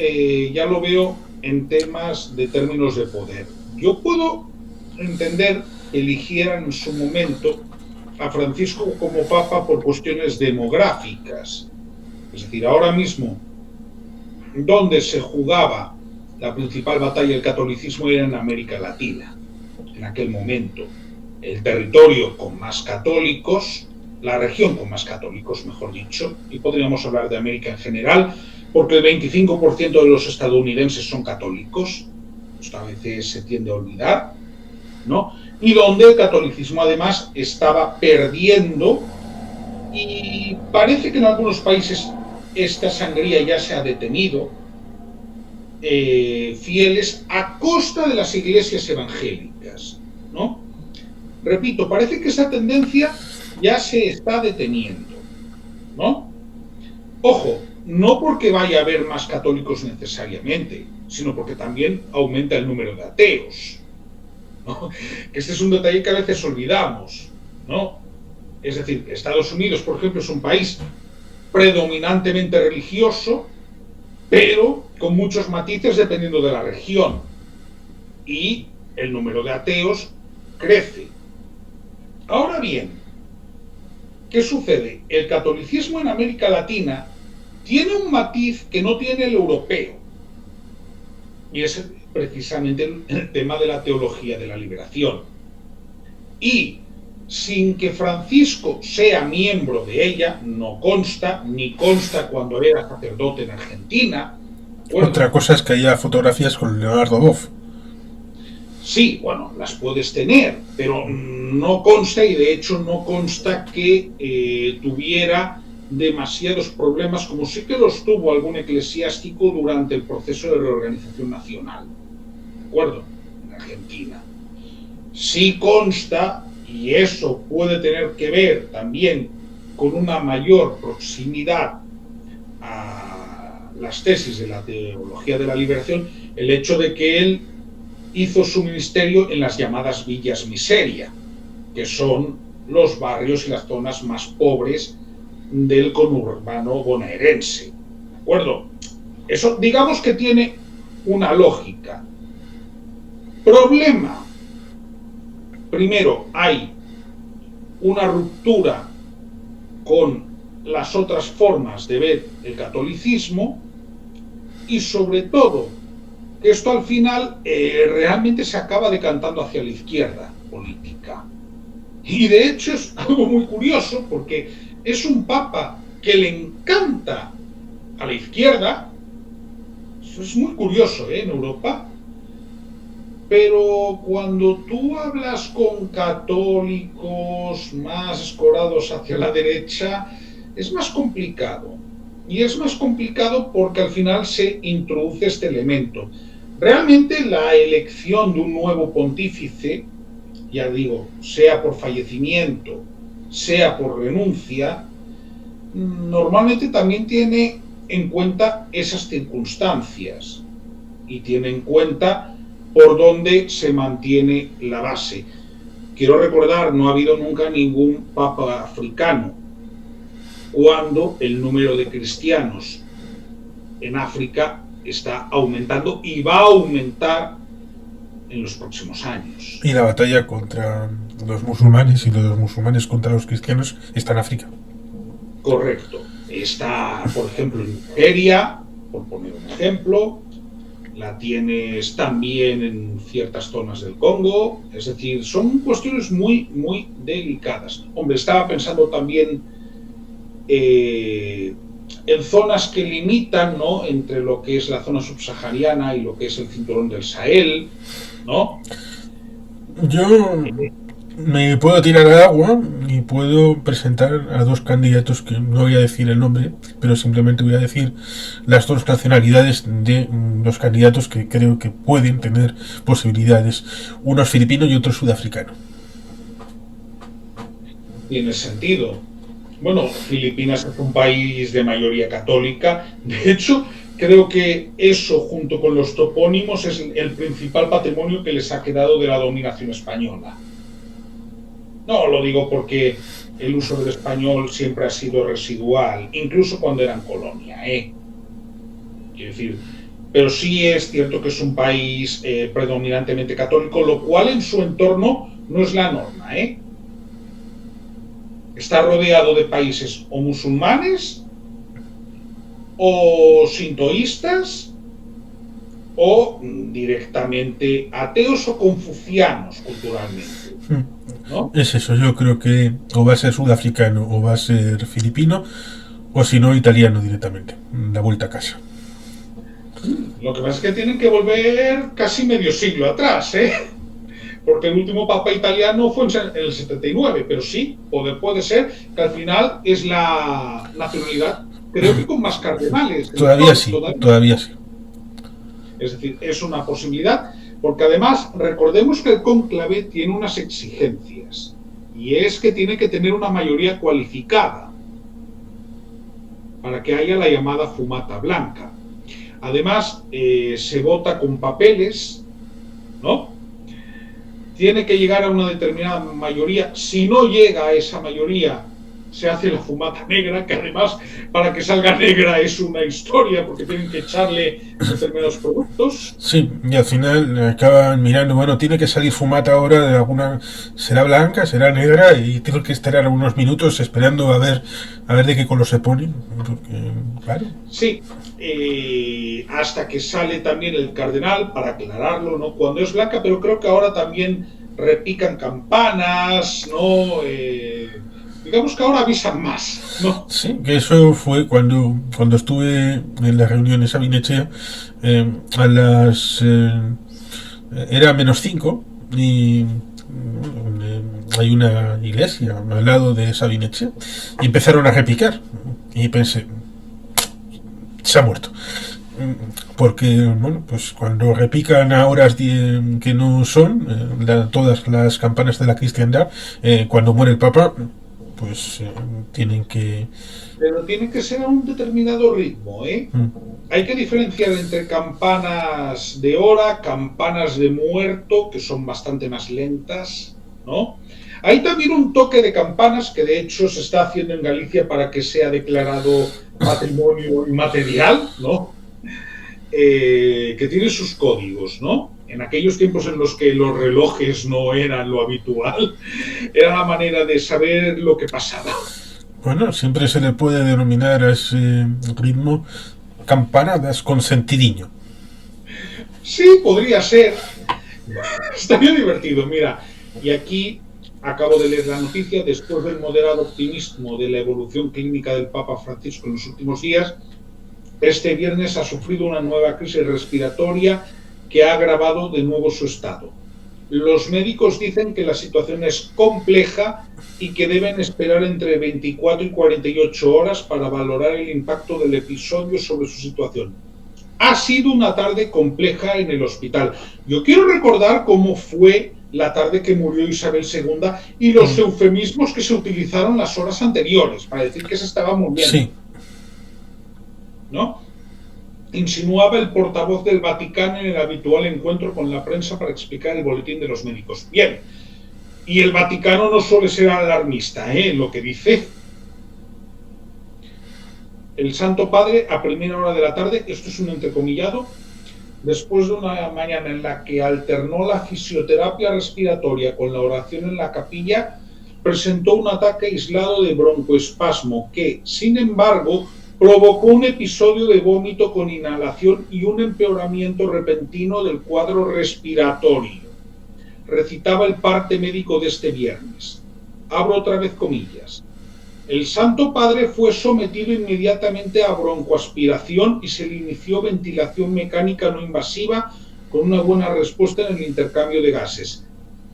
ya lo veo en términos de poder. Yo puedo entender que eligieran en su momento a Francisco como papa por cuestiones demográficas. Es decir, ahora mismo, donde se jugaba la principal batalla del catolicismo era en América Latina, en aquel momento. El territorio con más católicos, la región con más católicos, mejor dicho, y podríamos hablar de América en general, porque el 25% de los estadounidenses son católicos, esto a veces se tiende a olvidar, ¿no? Y donde el catolicismo además estaba perdiendo, y parece que en algunos países esta sangría ya se ha detenido, fieles a costa de las iglesias evangélicas, ¿no? Repito, parece que esa tendencia ya se está deteniendo, ¿no? Ojo, no porque vaya a haber más católicos necesariamente, sino porque también aumenta el número de ateos, ¿no? Este es un detalle que a veces olvidamos, ¿no? Es decir, Estados Unidos, por ejemplo, es un país predominantemente religioso, pero con muchos matices dependiendo de la región. Y el número de ateos crece. Ahora bien, ¿qué sucede? El catolicismo en América Latina tiene un matiz que no tiene el europeo. y es precisamente el tema de la teología de la liberación. Y sin que Francisco sea miembro de ella, no consta, ni consta cuando era sacerdote en Argentina. Bueno, Otra cosa es que haya fotografías con Leonardo Boff. sí, bueno, las puedes tener, pero no consta, y de hecho no consta que tuviera demasiados problemas, como sí que los tuvo algún eclesiástico durante el proceso de reorganización nacional. ¿De acuerdo? En Argentina. Sí consta, y eso puede tener que ver también con una mayor proximidad a las tesis de la teología de la liberación, el hecho de que él hizo su ministerio en las llamadas villas miseria, que son los barrios y las zonas más pobres del conurbano bonaerense. ¿De acuerdo? Eso, digamos que tiene una lógica. Problema. Primero, hay una ruptura con las otras formas de ver el catolicismo, y sobre todo, que esto al final realmente se acaba decantando hacia la izquierda política. Y de hecho es algo muy curioso, porque es un papa que le encanta a la izquierda. Eso es muy curioso, en Europa. Pero cuando tú hablas con católicos más escorados hacia la derecha, es más complicado. Y es más complicado porque al final se introduce este elemento. Realmente la elección de un nuevo pontífice, ya digo, sea por fallecimiento, sea por renuncia, normalmente también tiene en cuenta esas circunstancias y tiene en cuenta por dónde se mantiene la base. Quiero recordar, no ha habido nunca ningún papa africano, cuando el número de cristianos en África está aumentando y va a aumentar en los próximos años. Y la batalla contra los musulmanes y los musulmanes contra los cristianos está en África. Correcto. Está, por ejemplo, en Nigeria, por poner un ejemplo. La tienes también en ciertas zonas del Congo. Es decir, son cuestiones muy, muy delicadas. Hombre, estaba pensando también en zonas que limitan, ¿no?, entre lo que es la zona subsahariana y lo que es el cinturón del Sahel, ¿no? Yo me puedo tirar al agua y puedo presentar a dos candidatos que no voy a decir el nombre, pero simplemente voy a decir las dos nacionalidades de los candidatos que creo que pueden tener posibilidades. Uno es filipino y otro es sudafricano. Tiene sentido. Bueno, Filipinas es un país de mayoría católica. De hecho, creo que eso, junto con los topónimos, es el principal patrimonio que les ha quedado de la dominación española. No lo digo porque el uso del español siempre ha sido residual, incluso cuando eran colonia, Quiero decir, pero sí es cierto que es un país predominantemente católico, lo cual en su entorno no es la norma, Está rodeado de países o musulmanes, o sintoístas, o directamente ateos o confucianos culturalmente, ¿no? Es eso, yo creo que o va a ser sudafricano o va a ser filipino, o si no, italiano directamente, la vuelta a casa. Lo que pasa es que tienen que volver casi medio siglo atrás, porque el último papa italiano fue en el 79, pero sí, puede ser que al final es la nacionalidad, creo que con más cardenales. Todavía sí. Es decir, es una posibilidad, porque además recordemos que el cónclave tiene unas exigencias, y es que tiene que tener una mayoría cualificada para que haya la llamada fumata blanca. Además, se vota con papeles, ¿no? Tiene que llegar a una determinada mayoría. Si no llega a esa mayoría, se hace la fumata negra, que además para que salga negra es una historia porque tienen que echarle determinados productos. Sí, y al final acaban mirando, bueno, tiene que salir fumata ahora de alguna, será blanca, será negra, y tengo que esperar unos minutos esperando a ver de qué color se pone, porque, claro. Sí, hasta que sale también el cardenal para aclararlo, ¿no? Cuando es blanca, pero creo que ahora también repican campanas, ¿no? Digamos que ahora avisan más, ¿no? Sí, que eso fue cuando estuve en las reuniones a Binechea, a las... era -5 y hay una iglesia al lado de Sabinechea y empezaron a repicar y pensé, se ha muerto, porque bueno, pues cuando repican a horas que no son todas las campanas de la cristiandad, cuando muere el Papa, pues tienen que... Pero tiene que ser a un determinado ritmo, ¿eh? Hay que diferenciar entre campanas de hora, campanas de muerto, que son bastante más lentas, ¿no? Hay también un toque de campanas que de hecho se está haciendo en Galicia para que sea declarado patrimonio inmaterial, ¿no? Que tiene sus códigos, ¿no? En aquellos tiempos en los que los relojes no eran lo habitual, era la manera de saber lo que pasaba. Bueno, siempre se le puede denominar a ese ritmo campanadas con sentidiño. Sí, podría ser. Estaría divertido, mira. Y aquí acabo de leer la noticia, después del moderado optimismo de la evolución clínica del Papa Francisco en los últimos días, este viernes ha sufrido una nueva crisis respiratoria que ha agravado de nuevo su estado. Los médicos dicen que la situación es compleja y que deben esperar entre 24 y 48 horas para valorar el impacto del episodio sobre su situación. Ha sido una tarde compleja en el hospital. Yo quiero recordar cómo fue la tarde que murió Isabel II y los eufemismos que se utilizaron las horas anteriores para decir que se estaba muriendo. Sí. ¿No? Insinuaba el portavoz del Vaticano en el habitual encuentro con la prensa para explicar el boletín de los médicos. Bien, y el Vaticano no suele ser alarmista, ¿eh? Lo que dice. El Santo Padre, a primera hora de la tarde, esto es un entrecomillado, después de una mañana en la que alternó la fisioterapia respiratoria con la oración en la capilla, presentó un ataque aislado de broncoespasmo que, sin embargo, provocó un episodio de vómito con inhalación y un empeoramiento repentino del cuadro respiratorio. Recitaba el parte médico de este viernes. Abro otra vez comillas. El Santo Padre fue sometido inmediatamente a broncoaspiración y se le inició ventilación mecánica no invasiva con una buena respuesta en el intercambio de gases.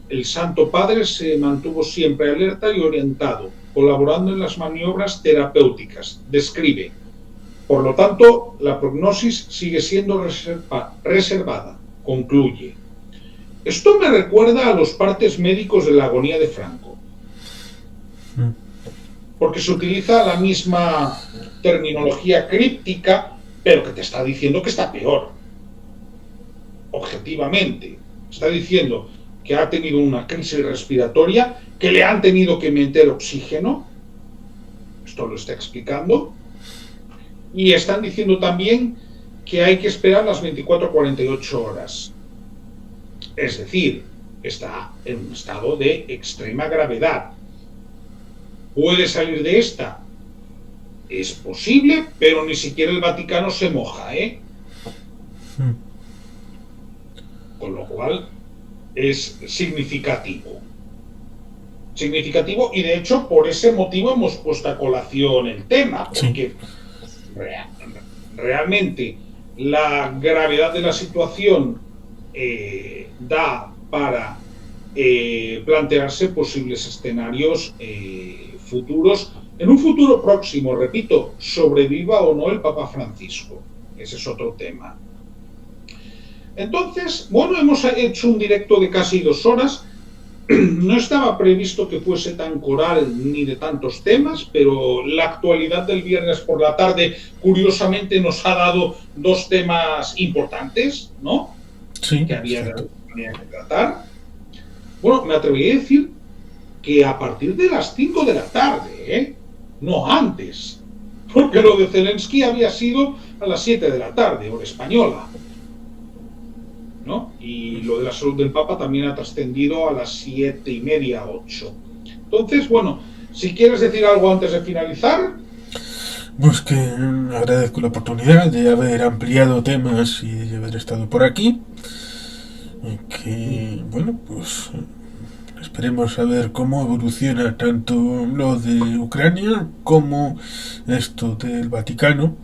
El Santo Padre se mantuvo siempre alerta y orientado, colaborando en las maniobras terapéuticas. Describe. Por lo tanto, la prognosis sigue siendo reservada. Concluye. Esto me recuerda a los partes médicos de la agonía de Franco. Porque se utiliza la misma terminología críptica, pero que te está diciendo que está peor. Objetivamente. Está diciendo que ha tenido una crisis respiratoria, que le han tenido que meter oxígeno. Esto lo está explicando. Y están diciendo también que hay que esperar las 24 o 48 horas. Es decir, está en un estado de extrema gravedad. ¿Puede salir de esta? Es posible, pero ni siquiera el Vaticano se moja, ¿eh? Con lo cual es significativo. Significativo, y de hecho por ese motivo hemos puesto a colación el tema, porque realmente la gravedad de la situación da para plantearse posibles escenarios futuros. En un futuro próximo, repito, sobreviva o no el Papa Francisco. Ese es otro tema. Entonces, bueno, hemos hecho un directo de casi 2 horas. No estaba previsto que fuese tan coral ni de tantos temas, pero la actualidad del viernes por la tarde, curiosamente, nos ha dado 2 temas importantes, ¿no? Sí, que había que tratar. Bueno, me atrevería a decir que a partir de las 5 de la tarde, no antes, porque lo de Zelensky había sido a las 7 de la tarde, hora española, ¿no? Y lo de la salud del Papa también ha trascendido a las 7:30, 8. Entonces, bueno, si quieres decir algo antes de finalizar. Pues que agradezco la oportunidad de haber ampliado temas y de haber estado por aquí. Y que, bueno, pues esperemos a ver cómo evoluciona tanto lo de Ucrania como esto del Vaticano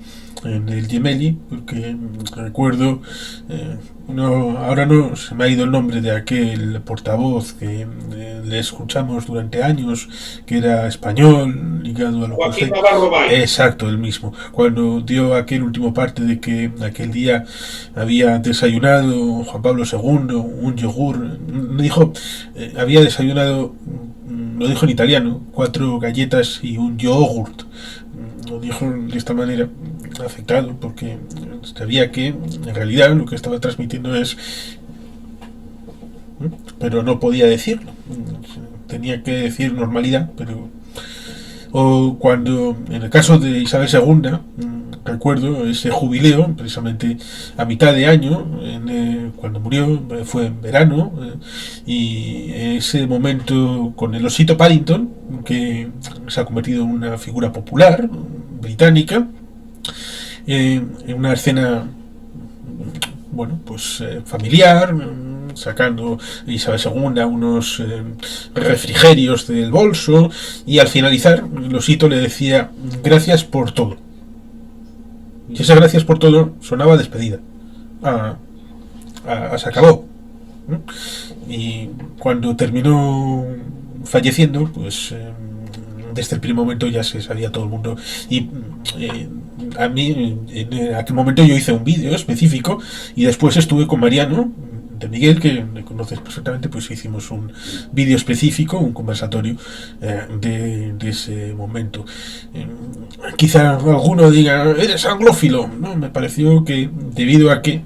en el Gemelli, porque recuerdo, ahora no se me ha ido el nombre de aquel portavoz que le escuchamos durante años, que era español, ligado a lo Joaquín Navarro Valls. Exacto, el mismo. Cuando dio aquel último parte de que aquel día había desayunado Juan Pablo II un yogur, dijo, había desayunado, lo dijo en italiano, 4 galletas y un yogurt. Lo dijo de esta manera, afectado, porque sabía que en realidad lo que estaba transmitiendo es, pero no podía decirlo, tenía que decir normalidad. Pero o cuando en el caso de Isabel II, recuerdo ese jubileo precisamente a mitad de año, cuando murió, fue en verano, y ese momento con el osito Paddington, que se ha convertido en una figura popular británica, en una escena, bueno, pues familiar, sacando Isabel II unos refrigerios del bolso, y al finalizar el osito le decía gracias por todo, y ese gracias por todo sonaba despedida, se acabó. Y cuando terminó falleciendo, pues desde el primer momento ya se sabía todo el mundo. Y a mí en aquel momento yo hice un vídeo específico, y después estuve con Mariano de Miguel, que me conoces perfectamente, pues hicimos un vídeo específico, un conversatorio de ese momento. Quizá alguno diga, eres anglófilo, ¿no? Me pareció que debido a que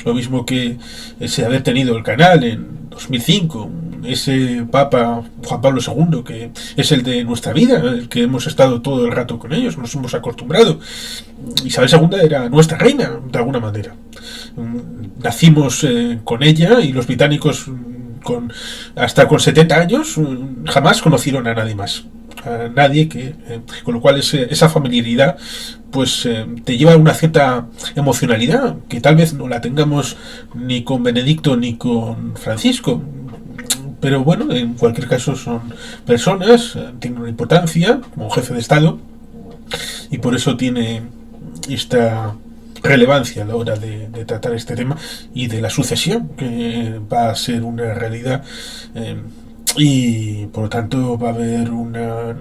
lo mismo que ese haber tenido el canal en 2005, ese Papa Juan Pablo II, que es el de nuestra vida, el que hemos estado todo el rato con ellos, nos hemos acostumbrado. Isabel II era nuestra reina, de alguna manera. Nacimos con ella, y los británicos hasta con 70 años jamás conocieron a nadie más. A nadie que, con lo cual esa familiaridad pues te lleva a una cierta emocionalidad que tal vez no la tengamos ni con Benedicto ni con Francisco, pero bueno, en cualquier caso son personas, tienen una importancia como jefe de Estado, y por eso tiene esta relevancia a la hora de tratar este tema y de la sucesión, que va a ser una realidad, y por lo tanto va a haber una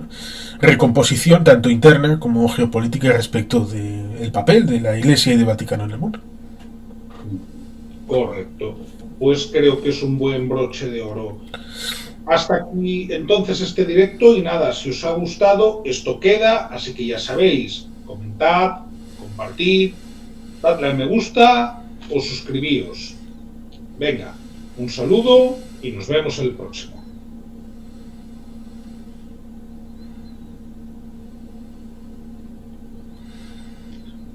recomposición tanto interna como geopolítica respecto del papel de la Iglesia y del Vaticano en el mundo. Correcto. Pues creo que es un buen broche de oro. Hasta aquí entonces este directo, y nada, si os ha gustado, esto queda, así que ya sabéis, comentad, compartid, dadle al me gusta o suscribíos. Venga, un saludo y nos vemos el próximo.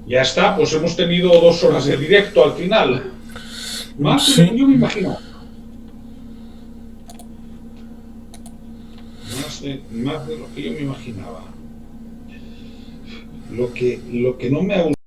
Ya está, pues hemos tenido 2 horas de directo al final. Más de lo que yo me imaginaba. Más de lo que yo me imaginaba. Lo que no me ha gustado